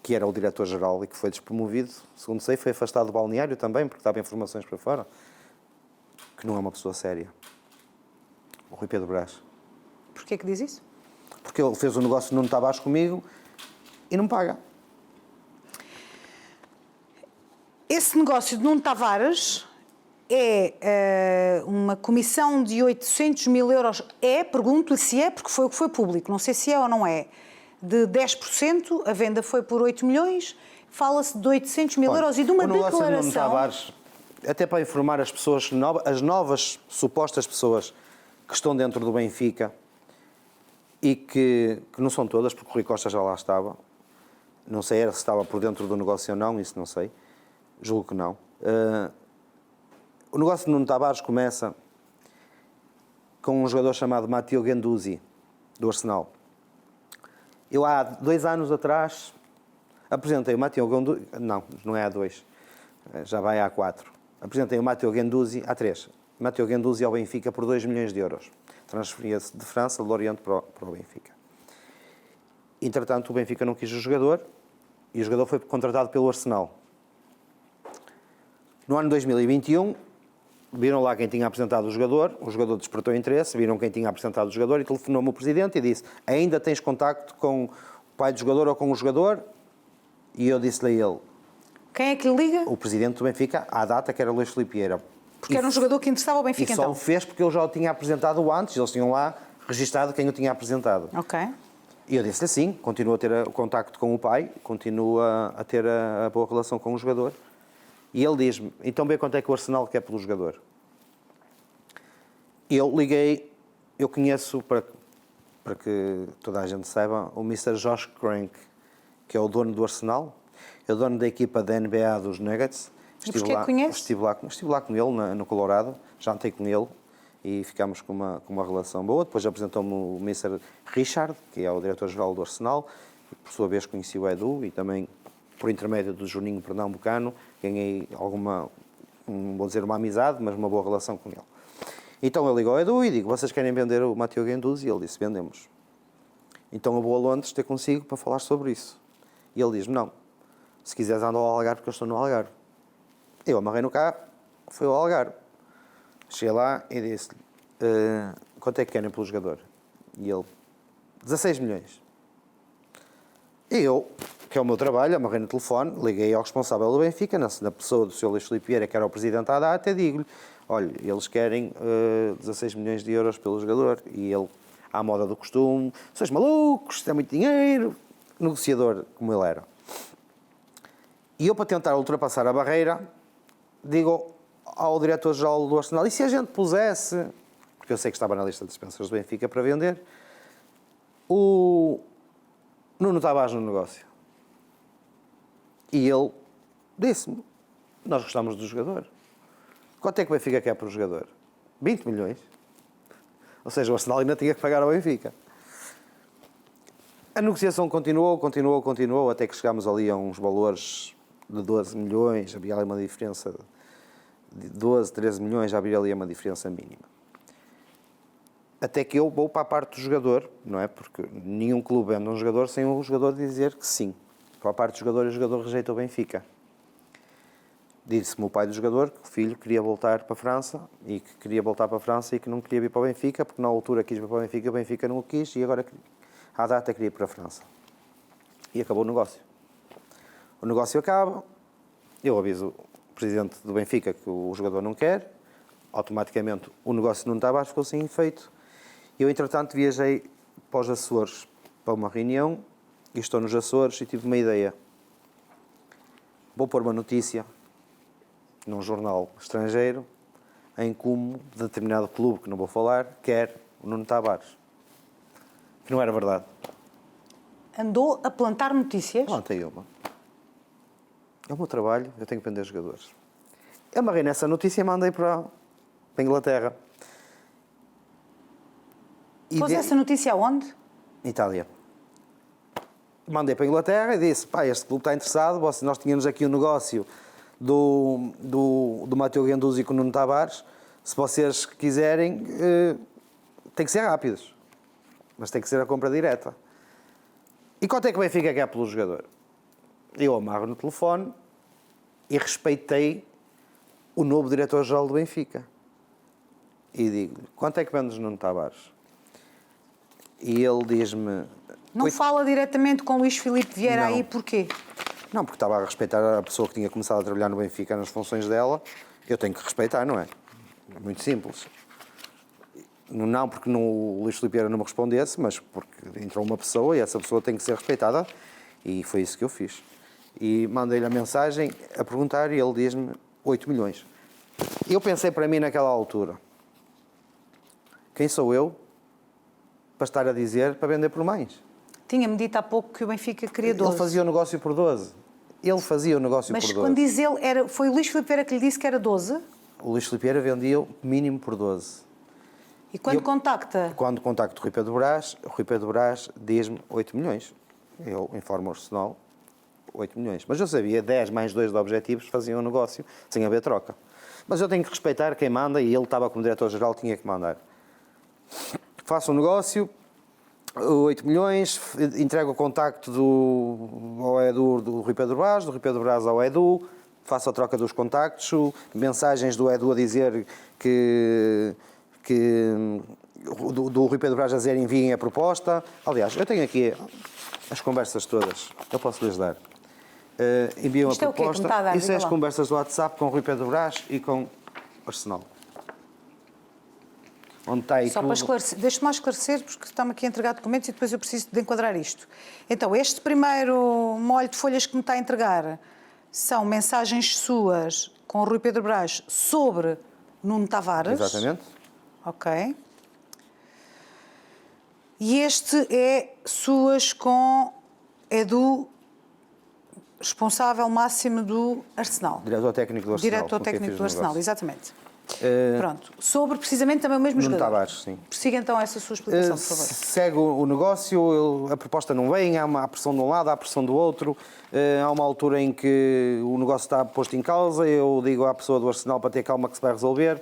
que era o diretor-geral e que foi despromovido, segundo sei, foi afastado do balneário também, porque dava informações para fora. que não é uma pessoa séria. O Rui Pedro Brás. Porquê que diz isso? Porque ele fez um negócio de Nuno Tavares comigo e não paga. Esse negócio de Nuno Tavares é uma comissão de 800 mil euros. Pergunto-lhe se é, porque foi o que foi público, não sei se é ou não é, de 10%, a venda foi por 8 milhões, fala-se de 800 mil euros e de uma o negócio de Nuno declaração... Tavares, até para informar as pessoas, as novas supostas pessoas que estão dentro do Benfica e que não são todas, porque o Rui Costa já lá estava, não sei se estava por dentro do negócio ou não, isso não sei, julgo que não. O negócio de Nuno Tavares começa com um jogador chamado Matteo Guendouzi, do Arsenal. Eu há 2 anos atrás apresentei o Matteo Guendouzi, não é há 2, já vai há 4. Apresentei o Matteo Guendouzi há 3. Matteo Guendouzi ao Benfica por 2 milhões de euros. Transferia-se de França, de Lorient, para o Benfica. Entretanto, o Benfica não quis o jogador e o jogador foi contratado pelo Arsenal. No ano 2021, viram lá quem tinha apresentado o jogador despertou interesse, viram quem tinha apresentado o jogador e telefonou-me o presidente e disse: ainda tens contacto com o pai do jogador ou com o jogador? E eu disse-lhe a ele... Quem é que lhe liga? O presidente do Benfica, à data, que era Luís Filipe Vieira. Porque era um jogador que interessava ao Benfica, e só então. o fez porque eu já o tinha apresentado antes, eles tinham lá registado quem o tinha apresentado. Ok. E eu disse-lhe assim, continuo a ter o contacto com o pai, continuo a ter a boa relação com o jogador. E ele diz-me: então vê quanto é que o Arsenal quer pelo jogador. Eu liguei, eu conheço, para que toda a gente saiba, o Mr. Josh Crank, que é o dono do Arsenal, é o dono da equipa da NBA dos Nuggets. E porquê que conhece? Estive lá com ele no Colorado, jantei com ele e ficámos com uma relação boa. Depois apresentou-me o Mr. Richard, que é o diretor-geral do Arsenal, e por sua vez conheci o Edu e também, por intermédio do Juninho Pernambucano, ganhei não vou dizer uma amizade, mas uma boa relação com ele. Então eu ligo ao Edu e digo: vocês querem vender o Matteo Guendouzi? E ele disse: vendemos. Então eu vou a Londres ter consigo para falar sobre isso. E ele diz-me: não, se quiseres anda ao Algarve, porque eu estou no Algarve. Eu amarrei no carro, fui ao Algarve. Cheguei lá e disse-lhe: quanto é que querem pelo jogador? E ele: 16 milhões. E eu, que é o meu trabalho, amarrei no telefone, liguei ao responsável do Benfica, na pessoa do Sr. Luís Filipe Vieira, que era o presidente à data, e digo-lhe: olha, eles querem 16 milhões de euros pelo jogador. E ele, à moda do costume: sois malucos, isto é muito dinheiro. Negociador como ele era. E eu, para tentar ultrapassar a barreira, digo ao diretor-geral do Arsenal: e se a gente pusesse, porque eu sei que estava na lista de dispensas do Benfica para vender, o Nuno Tavares no negócio? E ele disse-me: nós gostamos do jogador. Quanto é que o Benfica quer para o jogador? 20 milhões. Ou seja, o Arsenal ainda tinha que pagar ao Benfica. A negociação continuou, até que chegámos ali a uns valores de 12 milhões, havia ali uma diferença de 12, 13 milhões, já havia ali uma diferença mínima. Até que eu vou para a parte do jogador, não é? Porque nenhum clube vende um jogador sem o jogador dizer que sim. Para a parte do jogador, o jogador rejeita o Benfica. Disse-me o pai do jogador que o filho queria voltar para a França e que não queria vir para o Benfica, porque na altura quis vir para o Benfica não o quis e agora, à data, queria ir para a França. E acabou o negócio. O negócio acaba, eu aviso o presidente do Benfica que o jogador não quer, automaticamente o negócio não estava, ficou sem efeito. Eu, entretanto, viajei para os Açores para uma reunião e estou nos Açores e tive uma ideia. Vou pôr uma notícia num jornal estrangeiro em como determinado clube, que não vou falar, quer o Nuno Tavares. Que não era verdade. Andou a plantar notícias? Plantei uma. É o meu trabalho, eu tenho que vender jogadores. Eu amarrei nessa notícia e mandei para a Inglaterra. Pôs essa notícia aonde? Itália. Mandei para a Inglaterra e disse: pá, este clube está interessado, nós tínhamos aqui um negócio do Matteo Guendouzi com o Nuno Tavares, se vocês quiserem, tem que ser rápidos, mas tem que ser a compra direta. E quanto é que o Benfica quer pelo jogador? Eu amarro no telefone e respeitei o novo diretor-geral do Benfica. e digo-lhe, quanto é que vendes Nuno Tavares? E ele diz-me... Não fala diretamente com Luís Filipe Vieira Não. aí, porquê? Não, porque estava a respeitar a pessoa que tinha começado a trabalhar no Benfica nas funções dela. Eu tenho que respeitar, não é? É muito simples. Não porque o Luís Filipe Vieira não me respondesse, mas porque entrou uma pessoa e essa pessoa tem que ser respeitada. E foi isso que eu fiz. E mandei-lhe a mensagem a perguntar e ele diz-me 8 milhões. Eu pensei para mim naquela altura, quem sou eu para estar a dizer para vender por mais? Tinha-me dito há pouco que o Benfica queria 12. Ele fazia o negócio por 12. Ele fazia o negócio Mas por 12. quando diz ele, foi o Luís Filipe Vieira que lhe disse que era 12? O Luís Filipe Vieira vendia o mínimo por 12. E quando contacta? Quando contacto o Rui Pedro Brás diz-me 8 milhões. Eu informo o Arsenal, 8 milhões. Mas eu sabia, 10 mais 2 de objetivos faziam o negócio sem haver troca. Mas eu tenho que respeitar quem manda e ele estava como diretor-geral, tinha que mandar. Faço o negócio, 8 milhões, entrego o contacto ao Edu do Rui Pedro Brás, do Rui Pedro Brás ao Edu, faço a troca dos contactos, mensagens do Edu a dizer do Rui Pedro Brás a dizer enviem a proposta. Aliás, eu tenho aqui as conversas todas, eu posso lhes dar. Enviam a proposta. Isto é o quê que me está a dar? Isso é as Diga lá. conversas do WhatsApp com o Rui Pedro Brás e com o Arsenal. Onde está aí Só tudo. para esclarecer, deixe-me esclarecer, porque está-me aqui a entregar documentos e depois eu preciso de enquadrar isto. Então, este primeiro molho de folhas que me está a entregar são mensagens suas com o Rui Pedro Brás sobre Nuno Tavares. Exatamente. Ok. E este é suas com Edu, responsável máximo do Arsenal. Diretor técnico do Arsenal. Diretor com quem técnico fiz do o Arsenal, negócio. exatamente. Pronto. Sobre precisamente também o mesmo Nuno jogador. Tavares, sim. Prossiga então essa sua explicação, por favor. Segue o negócio, a proposta não vem, há pressão de um lado, há pressão do outro. Há uma altura em que o negócio está posto em causa, eu digo à pessoa do Arsenal para ter calma que se vai resolver.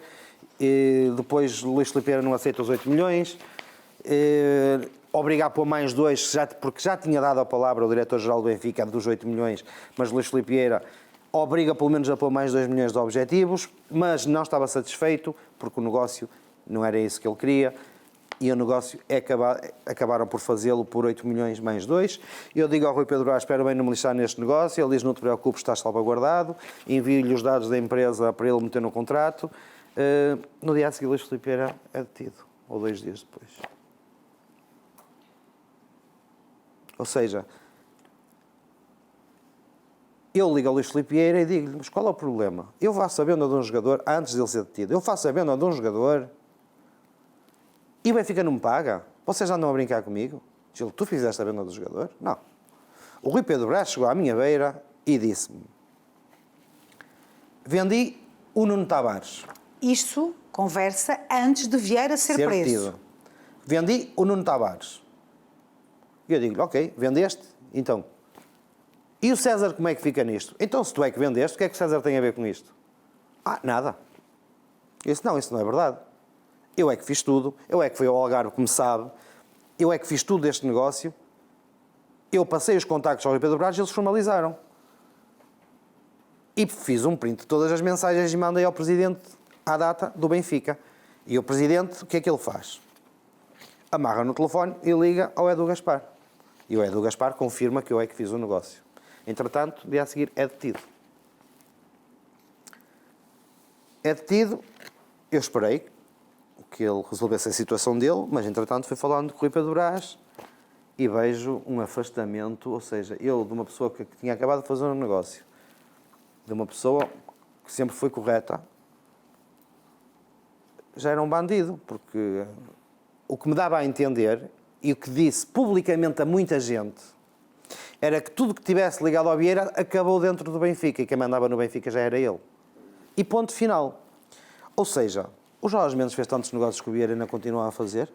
Depois Luís Filipe Vieira não aceita os 8 milhões. Obriga a pôr mais 2, porque já tinha dado a palavra ao diretor-geral do Benfica dos 8 milhões, mas Luís Filipe Vieira obriga pelo menos a pôr mais 2 milhões de objetivos, mas não estava satisfeito, porque o negócio não era isso que ele queria, e o negócio acabaram por fazê-lo por 8 milhões mais 2. Eu digo ao Rui Pedro Brás, espero bem não me lixar neste negócio, ele diz, não te preocupes, estás salvaguardado, envio-lhe os dados da empresa para ele meter no contrato. No dia a seguir, Luís Filipe Vieira é detido, ou 2 dias depois. Ou seja, eu ligo ao Luís Filipe Vieira e digo-lhe, mas qual é o problema? Eu faço a venda de um jogador antes de ele ser detido. Eu faço a venda de um jogador e o Benfica não me paga. Vocês andam a brincar comigo? Gil, tu fizeste a venda do jogador? Não. O Rui Pedro Brás chegou à minha beira e disse-me, vendi o Nuno Tavares. Isso, conversa antes de Vieira ser preso. Detido. Vendi o Nuno Tavares. E eu digo-lhe, ok, vendeste? Então. E o César como é que fica nisto? Então, se tu é que vendeste, o que é que o César tem a ver com isto? Nada. Eu disse, não, isso não é verdade. Eu é que fiz tudo, eu é que fui ao Algarve, como sabe, eu é que fiz tudo deste negócio, eu passei os contactos ao Rui Pedro Brás e eles formalizaram. E fiz um print de todas as mensagens e mandei ao Presidente à data do Benfica. E o Presidente, o que é que ele faz? Amarra no telefone e liga ao Edu Gaspar. E o Edu Gaspar confirma que eu é que fiz o negócio. Entretanto, dia a seguir é detido. É detido, eu esperei que ele resolvesse a situação dele, mas entretanto fui falando com o Rui Pedro Brás e vejo um afastamento, ou seja, eu de uma pessoa que tinha acabado de fazer um negócio, de uma pessoa que sempre foi correta, já era um bandido, porque o que me dava a entender e o que disse publicamente a muita gente era que tudo que tivesse ligado ao Vieira acabou dentro do Benfica e quem mandava no Benfica já era ele. E ponto final. Ou seja, o Jorge Mendes fez tantos negócios que o Vieira ainda continua a fazer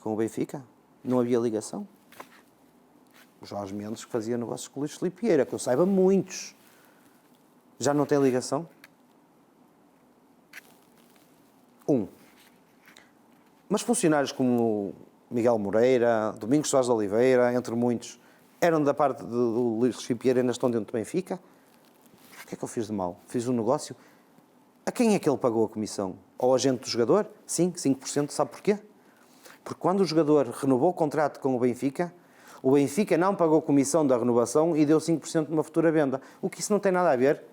com o Benfica. Não havia ligação. O Jorge Mendes que fazia negócios com o Luís Filipe Vieira, que eu saiba muitos, já não tem ligação. Mas funcionários como Miguel Moreira, Domingos Soares de Oliveira, entre muitos, eram da parte do Luís Filipe Vieira e ainda estão dentro do Benfica. O que é que eu fiz de mal? Fiz um negócio. A quem é que ele pagou a comissão? ao agente do jogador? Sim, 5%. Sabe porquê? Porque quando o jogador renovou o contrato com o Benfica não pagou comissão da renovação e deu 5% numa futura venda. O que isso não tem nada a ver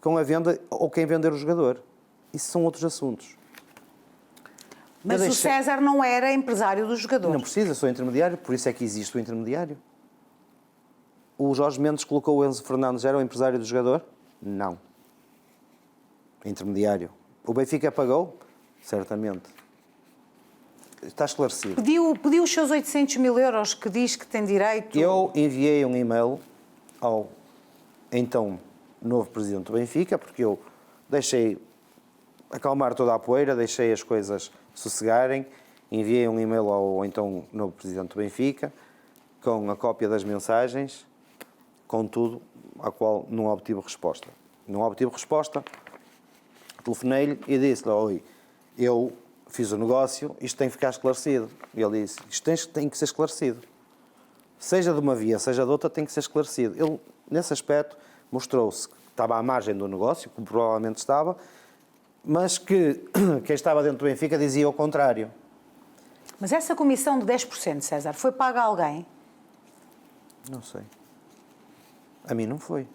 com a venda ou quem vender o jogador. Isso são outros assuntos. Mas o César não era empresário do jogador. Não precisa, sou intermediário, por isso é que existe o intermediário. O Jorge Mendes colocou o Enzo Fernandes, era o empresário do jogador? Não. Intermediário. O Benfica pagou? Certamente. Está esclarecido. Pediu os seus 800 mil euros que diz que tem direito... Eu enviei um e-mail ao então novo presidente do Benfica, porque eu deixei acalmar toda a poeira, deixei as coisas sossegarem, enviei um e-mail ao então novo presidente do Benfica, com a cópia das mensagens, com tudo, à qual não obtive resposta. Não obtive resposta, telefonei-lhe e disse-lhe: oi, eu fiz o negócio, isto tem que ficar esclarecido. E ele disse: isto tem que ser esclarecido. Seja de uma via, seja de outra, tem que ser esclarecido. Ele, nesse aspecto, mostrou-se que estava à margem do negócio, como provavelmente estava, mas que quem estava dentro do Benfica dizia o contrário. Mas essa comissão de 10%, César, foi paga a alguém? Não sei. A mim não foi.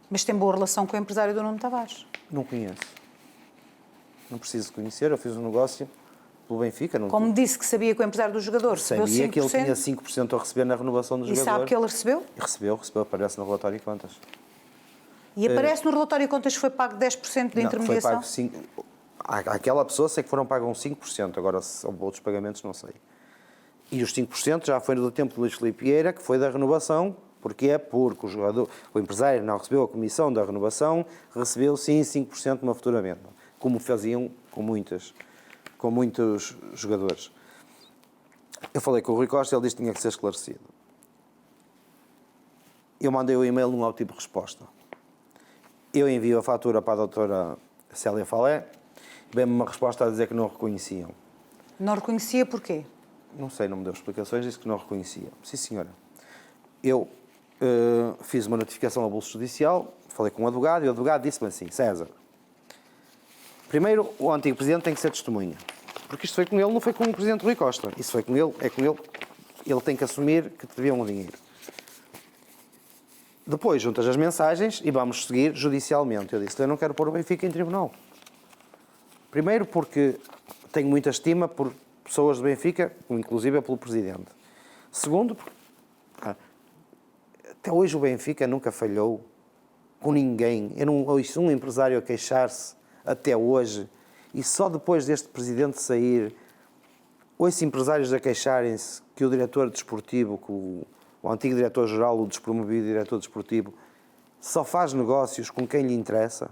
Mas tem boa relação com o empresário do Nuno Tavares? Não conheço. Não preciso conhecer, eu fiz um negócio pelo Benfica. Não... Como disse que sabia que o empresário do jogador recebeu 5%... Sabia que ele tinha 5% a receber na renovação do jogador. E sabe que ele recebeu? Recebeu, aparece no relatório de contas. E aparece no relatório de contas que foi pago 10% de intermediação? Não, foi pago 5%. Àquela pessoa sei que foram pagos 5%, agora se houve outros pagamentos não sei. E os 5% já foi do tempo de Luís Filipe Vieira, que foi da renovação. Porquê? Porque o empresário não recebeu a comissão da renovação, recebeu sim 5% numa futura venda, como faziam com muitos jogadores. Eu falei com o Rui Costa, ele disse que tinha que ser esclarecido. Eu mandei o e-mail, não obtive resposta. Eu envio a fatura para a doutora Célia Falé, vem-me uma resposta a dizer que não reconheciam. Não reconhecia porquê? Não sei, não me deu explicações, disse que não reconhecia. Sim, senhora. Eu fiz uma notificação ao Bolso Judicial, falei com um advogado, e o advogado disse-me assim: César, primeiro, o antigo presidente tem que ser testemunha. Porque isto foi com ele, não foi com o presidente Rui Costa. Isso foi com ele, é com ele. Ele tem que assumir que te deviam o dinheiro. Depois, juntas as mensagens e vamos seguir judicialmente. Eu disse: eu não quero pôr o Benfica em tribunal. Primeiro porque tenho muita estima por pessoas do Benfica, inclusive pelo presidente. Segundo, até hoje o Benfica nunca falhou com ninguém. Eu não ouço um empresário a queixar-se até hoje. E só depois deste presidente sair, ouço empresários a queixarem-se que o diretor desportivo, que o antigo diretor-geral, o despromovido diretor desportivo, só faz negócios com quem lhe interessa.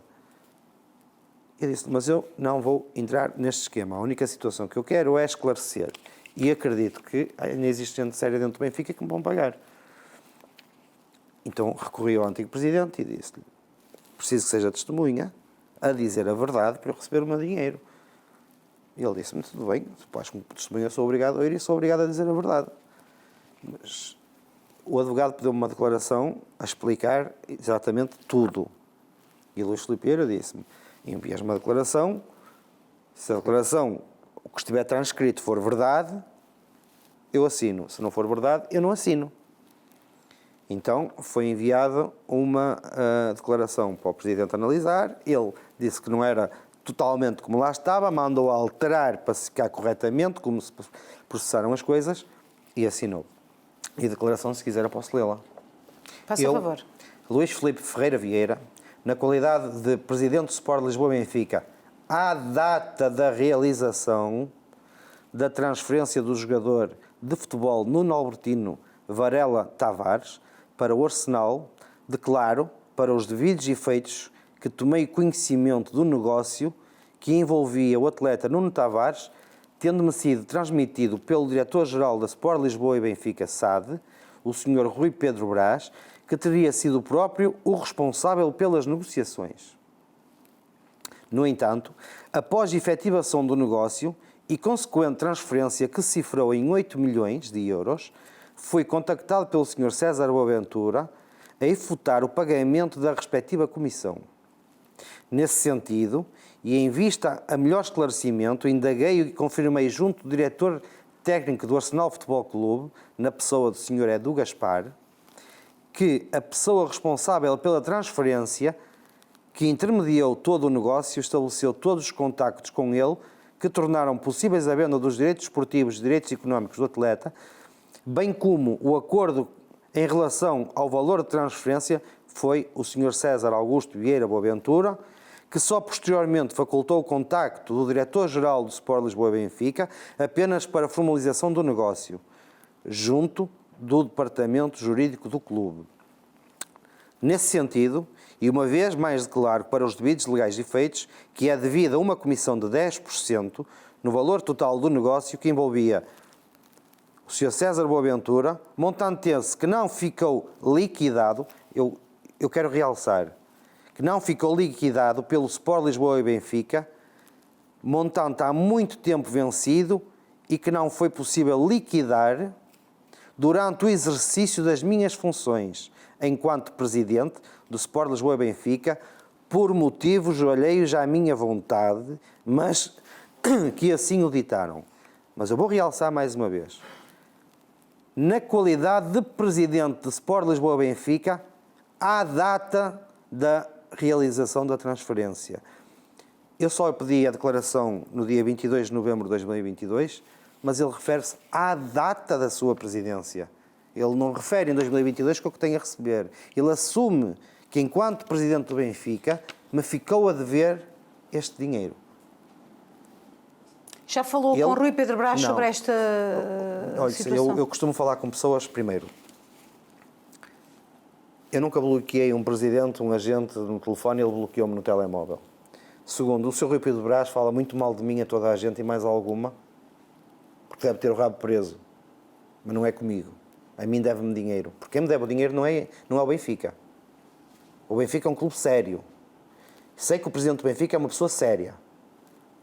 Eu disse: mas eu não vou entrar neste esquema. A única situação que eu quero é esclarecer. E acredito que ainda existe gente séria dentro do Benfica que me vão pagar. Então recorri ao antigo presidente e disse-lhe: preciso que seja testemunha a dizer a verdade para eu receber o meu dinheiro. E ele disse-me: tudo bem, depois como testemunha sou obrigado a ir e sou obrigado a dizer a verdade. Mas o advogado pediu-me uma declaração a explicar exatamente tudo. E Luís Filipe Vieira disse-me: envias uma declaração, se a declaração, o que estiver transcrito for verdade, eu assino. Se não for verdade, eu não assino. Então foi enviada uma declaração para o Presidente analisar. Ele disse que não era totalmente como lá estava, mandou alterar para ficar corretamente, como se processaram as coisas, e assinou. E a declaração, se quiser, eu posso lê-la. Faça favor. Luís Filipe Ferreira Vieira, na qualidade de Presidente do Sport Lisboa Benfica, à data da realização da transferência do jogador de futebol Nuno Albertino Varela Tavares para o Arsenal, declaro, para os devidos efeitos, que tomei conhecimento do negócio que envolvia o atleta Nuno Tavares, tendo-me sido transmitido pelo Diretor-Geral da Sport Lisboa e Benfica SAD, o Sr. Rui Pedro Brás, que teria sido próprio o responsável pelas negociações. No entanto, após efetivação do negócio e consequente transferência que se cifrou em 8 milhões de euros, fui contactado pelo Sr. César Boaventura a efetuar o pagamento da respectiva comissão. Nesse sentido, e em vista a melhor esclarecimento, indaguei e confirmei junto do diretor técnico do Arsenal Futebol Clube, na pessoa do Sr. Edu Gaspar, que a pessoa responsável pela transferência, que intermediou todo o negócio, estabeleceu todos os contactos com ele, que tornaram possíveis a venda dos direitos esportivos e direitos económicos do atleta, bem como o acordo em relação ao valor de transferência, foi o Sr. César Augusto Vieira Boaventura, que só posteriormente facultou o contacto do diretor-geral do Sport Lisboa e Benfica apenas para a formalização do negócio, junto do departamento jurídico do clube. Nesse sentido, e uma vez mais declaro para os devidos legais efeitos que é devida a uma comissão de 10% no valor total do negócio que envolvia o Sr. César Boaventura, montante esse que não ficou liquidado, eu quero realçar, que não ficou liquidado pelo Sport Lisboa e Benfica, montante há muito tempo vencido e que não foi possível liquidar durante o exercício das minhas funções enquanto presidente do Sport Lisboa e Benfica, por motivos alheios à minha vontade, mas que assim o ditaram. Mas eu vou realçar mais uma vez. Na qualidade de presidente do Sport Lisboa e Benfica, à data da realização da transferência. Eu só pedi a declaração no dia 22 de novembro de 2022, mas ele refere-se à data da sua presidência. Ele não refere em 2022 que é o que tem a receber. Ele assume que, enquanto presidente do Benfica, me ficou a dever este dinheiro. Já falou com Rui Pedro Brás sobre esta situação? Eu costumo falar com pessoas, primeiro. Eu nunca bloqueei um presidente, um agente no telefone, ele bloqueou-me no telemóvel. Segundo, o Sr. Rui Pedro Brás fala muito mal de mim a toda a gente e mais alguma, porque deve ter o rabo preso. Mas não é comigo. A mim deve-me dinheiro. Porque quem me deve o dinheiro não é o Benfica. O Benfica é um clube sério. Sei que o presidente do Benfica é uma pessoa séria.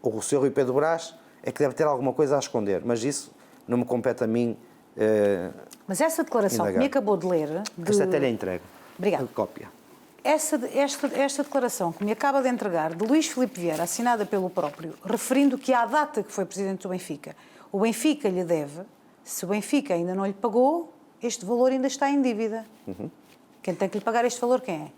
O Sr. Rui Pedro Brás é que deve ter alguma coisa a esconder. Mas isso não me compete a mim. Mas essa declaração que me acabou de ler... Esta até lhe entrego. Obrigada. Cópia. Esta declaração que me acaba de entregar, de Luís Filipe Vieira, assinada pelo próprio, referindo que à data que foi presidente do Benfica, o Benfica lhe deve, se o Benfica ainda não lhe pagou, este valor ainda está em dívida. Quem tem que lhe pagar este valor, quem é?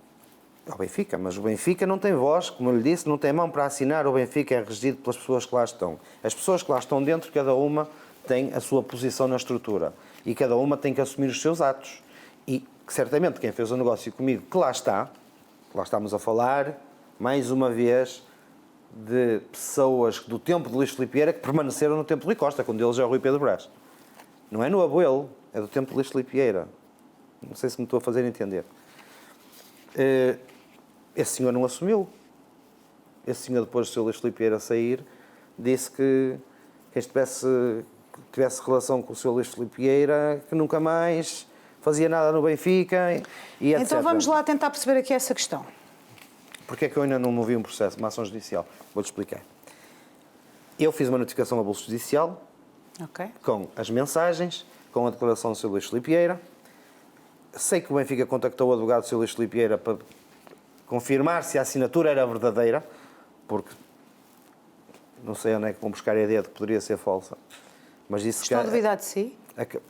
É o Benfica, mas o Benfica não tem voz, como eu lhe disse, não tem mão para assinar, o Benfica é regido pelas pessoas que lá estão. As pessoas que lá estão dentro, cada uma tem a sua posição na estrutura e cada uma tem que assumir os seus atos. E certamente quem fez o negócio comigo, que lá estamos a falar, mais uma vez, de pessoas do tempo de Luís Filipe Vieira que permaneceram no tempo de Rui Costa, quando deles é o Rui Pedro Brás. Não é no Abuelo, é do tempo de Luís Filipe Vieira. Não sei se me estou a fazer entender. Esse senhor não assumiu. Esse senhor, depois do Sr. Luís Filipe Vieira sair, disse que quem tivesse relação com o Sr. Luís Filipe Vieira, que nunca mais fazia nada no Benfica e etc. Então vamos lá tentar perceber aqui essa questão. Porque é que eu ainda não movi um processo, uma ação judicial? Vou-te explicar. Eu fiz uma notificação a bolso judicial, com as mensagens, com a declaração do Sr. Luís Filipe Vieira. Sei que o Benfica contactou o advogado do Sr. Luís Filipe Vieira para confirmar se a assinatura era verdadeira, porque não sei onde é que vão buscar a ideia de que poderia ser falsa. Mas disse Estão a duvidar de si?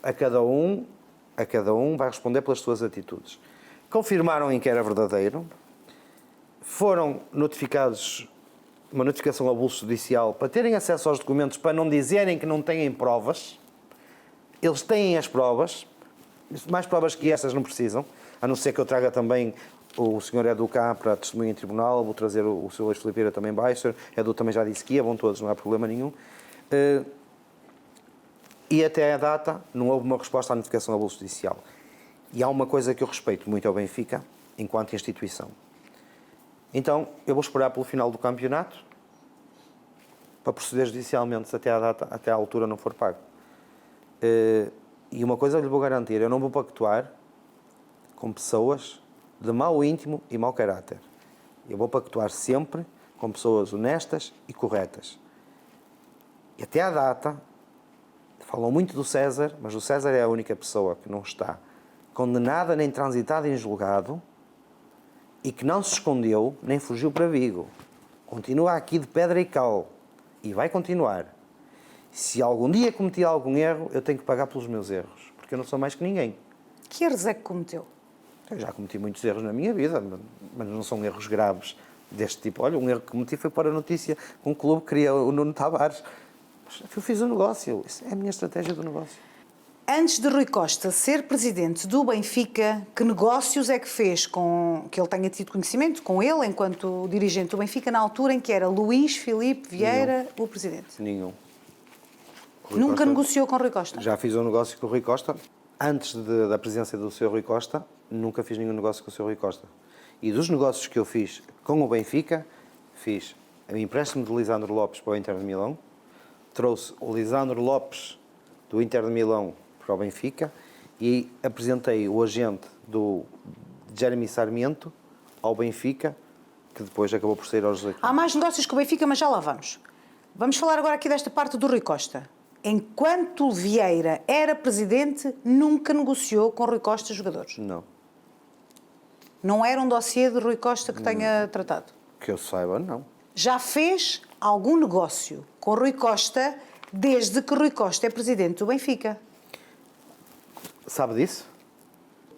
A cada um vai responder pelas suas atitudes. Confirmaram em que era verdadeiro, foram notificados, uma notificação a bolso judicial para terem acesso aos documentos, para não dizerem que não têm provas. Eles têm as provas, mais provas que estas não precisam, a não ser que eu traga também o Sr. Edu cá para testemunha em tribunal, vou trazer o Sr. Luís Filipe Vieira também baixo, Edu também já disse que ia, vão todos, não há problema nenhum. E até a data não houve uma resposta à notificação a bolso judicial. E há uma coisa que eu respeito muito ao Benfica, enquanto instituição. Então, eu vou esperar pelo final do campeonato para proceder judicialmente se até à altura não for pago. E uma coisa eu lhe vou garantir, eu não vou pactuar com pessoas de mau íntimo e mau caráter. Eu vou pactuar sempre com pessoas honestas e corretas. E até à data, falam muito do César, mas o César é a única pessoa que não está condenada nem transitada em julgado e que não se escondeu nem fugiu para Vigo. Continua aqui de pedra e cal. E vai continuar. Se algum dia cometi algum erro, eu tenho que pagar pelos meus erros, porque eu não sou mais que ninguém. Que erros é que cometeu? Eu já cometi muitos erros na minha vida, mas não são erros graves deste tipo. Olha, um erro que cometi foi pôr a notícia que um clube queria o Nuno Tavares. Eu fiz um negócio, isso é a minha estratégia do negócio. Antes de Rui Costa ser presidente do Benfica, que negócios é que fez que ele tenha tido conhecimento com ele, enquanto dirigente do Benfica, na altura em que era Luís Filipe Vieira o presidente? Nenhum. Nunca Costa, negociou com Rui Costa? Já fiz um negócio com o Rui Costa. Antes da presidência do Sr. Rui Costa, nunca fiz nenhum negócio com o Sr. Rui Costa. E dos negócios que eu fiz com o Benfica, fiz o empréstimo de Lisandro Lopes para o Inter de Milão, trouxe o Lisandro Lopes do Inter de Milão para o Benfica e apresentei o agente do Jeremy Sarmiento ao Benfica, que depois acabou por sair aos 18 anos. Há mais negócios com o Benfica, mas já lá vamos. Vamos falar agora aqui desta parte do Rui Costa. Enquanto Vieira era presidente, nunca negociou com Rui Costa jogadores? Não. Não era um dossiê de Rui Costa que tenha tratado? Que eu saiba, não. Já fez algum negócio com Rui Costa desde que Rui Costa é presidente do Benfica? Sabe disso?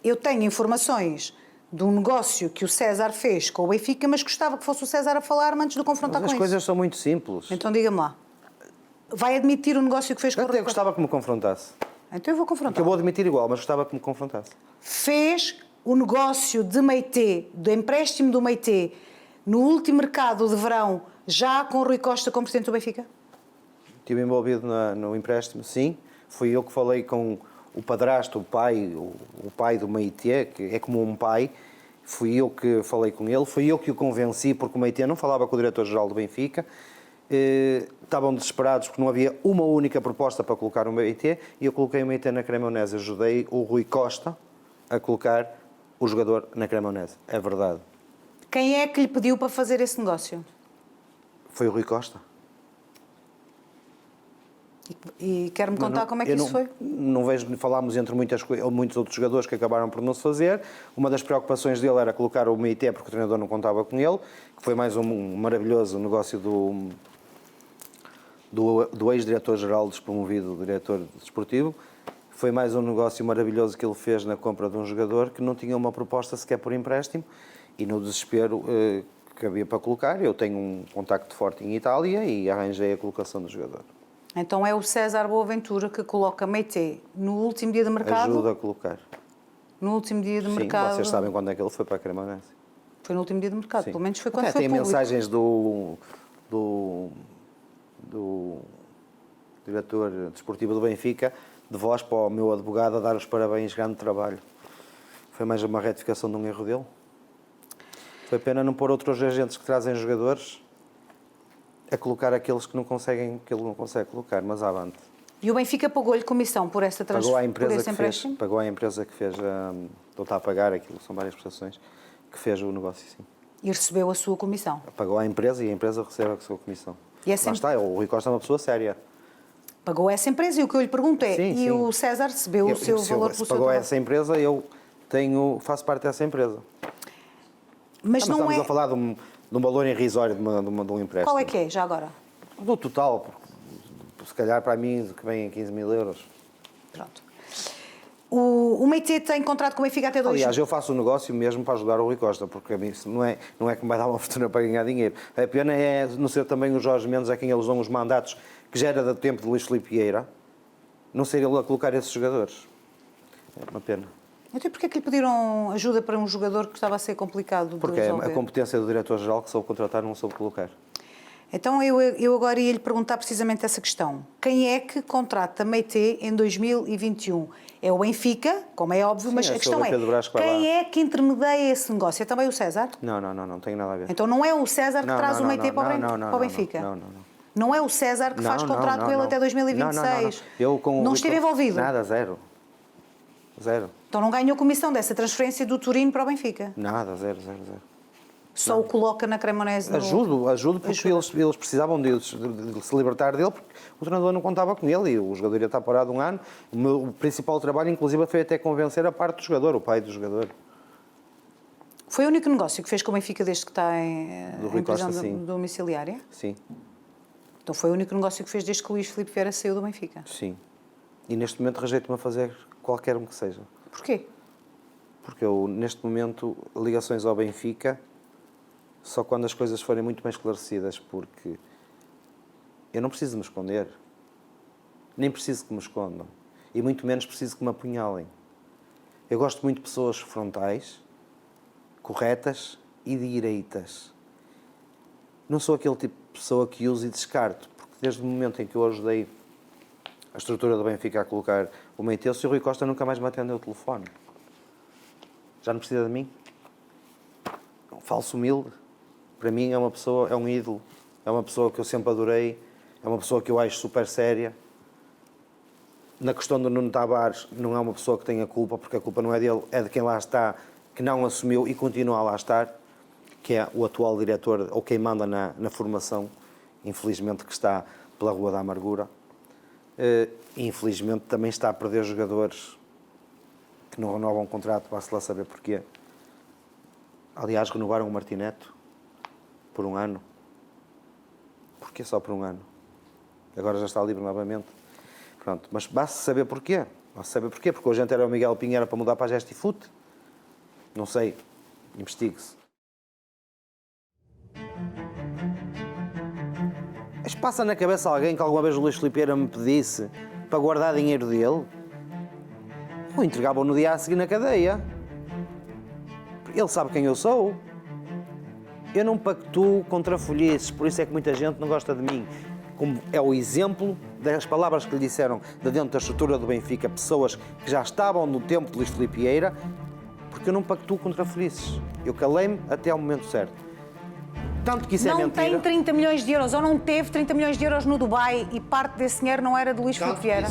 Eu tenho informações de um negócio que o César fez com o Benfica, mas gostava que fosse o César a falar-me antes de o confrontar Mas com as coisas isso. são muito simples. Então diga-me lá. Vai admitir o negócio que fez com Eu o Rui até Costa? gostava que me confrontasse. Então eu vou Porque confrontar. eu vou admitir igual, mas gostava que me confrontasse. Fez o negócio de Meité, do empréstimo do Meité, no último mercado de verão, já com o Rui Costa como presidente do Benfica? Estive envolvido no empréstimo, sim. Fui eu que falei com o padrasto, o pai do Meité, que é como um pai. Fui eu que falei com ele, fui eu que o convenci, porque o Meité não falava com o diretor-geral do Benfica. Estavam desesperados porque não havia uma única proposta para colocar o Meité e eu coloquei o Meité na Cremonese. Ajudei o Rui Costa a colocar o jogador na Cremonese. É verdade. Quem é que lhe pediu para fazer esse negócio? Foi o Rui Costa. E quer-me contar como é que isso foi? Não vejo, falámos entre muitos outros jogadores que acabaram por não se fazer. Uma das preocupações dele era colocar o Meité porque o treinador não contava com ele, que foi mais um maravilhoso negócio do ex-diretor-geral despromovido, diretor desportivo. Foi mais um negócio maravilhoso que ele fez na compra de um jogador que não tinha uma proposta sequer por empréstimo e no desespero que havia para colocar, eu tenho um contacto forte em Itália e arranjei a colocação do jogador. Então é o César Boaventura que coloca Meité no último dia de mercado? Ajuda a colocar. No último dia de Sim, mercado? vocês sabem quando é que ele foi para a Cremonese. Foi no último dia de mercado, Sim. pelo menos foi quando Até foi tem público. mensagens do diretor desportivo do Benfica, de voz para o meu advogado a dar os parabéns, grande trabalho. Foi mais uma retificação de um erro dele. Foi pena não pôr outros agentes que trazem jogadores a colocar aqueles que ele não consegue colocar, mas avante. E o Benfica pagou-lhe comissão por essa Pagou à por empresa esse que empréstimo? fez, pagou à empresa que fez, não está a pagar, aquilo são várias prestações, que fez o negócio, sim. E recebeu a sua comissão? Pagou à empresa e a empresa recebe a sua comissão. E Lá está, o Rui Costa é uma pessoa séria. Pagou essa empresa e o que eu lhe pergunto é, Sim, sim. o César recebeu o seu valor pelo seu pagou trabalho? essa empresa, eu faço parte dessa empresa. Mas não Estamos é... a falar de um valor irrisório de um empréstimo. Qual é que é, já agora? Do total, se calhar para mim, que vem em 15 mil euros. Pronto. O Meité tem contrato com o Benfica até 2 Aliás, eu faço o negócio mesmo para ajudar o Rui Costa, porque a mim isso não é que me vai dar uma fortuna para ganhar dinheiro. A pena é não ser também o Jorge Mendes a quem eles dão os mandatos, que já era do tempo de Luís Filipe Vieira, não ser ele a colocar esses jogadores. É uma pena. Então porquê é que lhe pediram ajuda para um jogador que estava a ser complicado de Porque resolver? a competência do diretor-geral que soube contratar não soube colocar. Então eu agora ia lhe perguntar precisamente essa questão. Quem é que contrata Meité em 2021? É o Benfica, como é óbvio, Sim, mas é a questão o Pedro Brás que vai quem lá. é que intermedia esse negócio? É também o César? Não tem nada a ver. Então não é o César que traz o Meité para o Benfica? Não. Não é o César que faz contrato com ele até 2026? Não esteve envolvido? Nada, zero. Então não ganhou comissão dessa transferência do Turino para o Benfica? Nada, zero. Só o coloca na Cremonese? Ajudo porque eles precisavam de se libertar dele, porque o treinador não contava com ele e o jogador ia estar parado um ano. O meu principal trabalho, inclusive, foi até convencer a parte do jogador, o pai do jogador. Foi o único negócio que fez com o Benfica desde que está Do Rui em prisão Costa, sim. domiciliária? Sim, Então foi o único negócio que fez desde que o Luís Filipe Vieira saiu do Benfica. sim. E neste momento rejeito-me a fazer qualquer um que seja. Porquê? Porque eu, neste momento, ligações ao Benfica, só quando as coisas forem muito bem esclarecidas, porque eu não preciso de me esconder. Nem preciso que me escondam. E muito menos preciso que me apunhalem. Eu gosto muito de pessoas frontais, corretas e direitas. Não sou aquele tipo de pessoa que uso e descarto, porque desde o momento em que eu ajudei a estrutura do Benfica a colocar o meio terço, o Rui Costa nunca mais me atendeu o telefone. Já não precisa de mim. É um falso humilde. Para mim é uma pessoa, é um ídolo, é uma pessoa que eu sempre adorei, é uma pessoa que eu acho super séria. Na questão do Nuno Tavares, não é uma pessoa que tenha culpa, porque a culpa não é dele, é de quem lá está, que não assumiu e continua a lá estar, que é o atual diretor, ou quem manda na formação, infelizmente que está pela Rua da Amargura. Infelizmente também está a perder jogadores que não renovam o contrato, vai-se lá saber porquê. Aliás, renovaram o Martineto por 1 ano. Porquê só por 1 ano? Agora já está livre novamente. Pronto, mas basta saber porquê. Basta saber porquê, porque hoje era o Miguel Pinheiro para mudar para a Gestifute. Não sei, investigue-se. Mas passa na cabeça alguém que alguma vez o Luís Filipe me pedisse para guardar dinheiro dele? Eu entregava-o no dia a seguir na cadeia. Ele sabe quem eu sou. Eu não pactuo contra folhices, por isso é que muita gente não gosta de mim. Como é o exemplo das palavras que lhe disseram de dentro da estrutura do Benfica, pessoas que já estavam no tempo de Luís Filipe Vieira, porque eu não pactuo contra folhices. Eu calei-me até ao momento certo. Tanto que isso é mentira. Não tem 30 milhões de euros, ou não teve 30 milhões de euros no Dubai e parte desse dinheiro não era de Luís Filipe Vieira?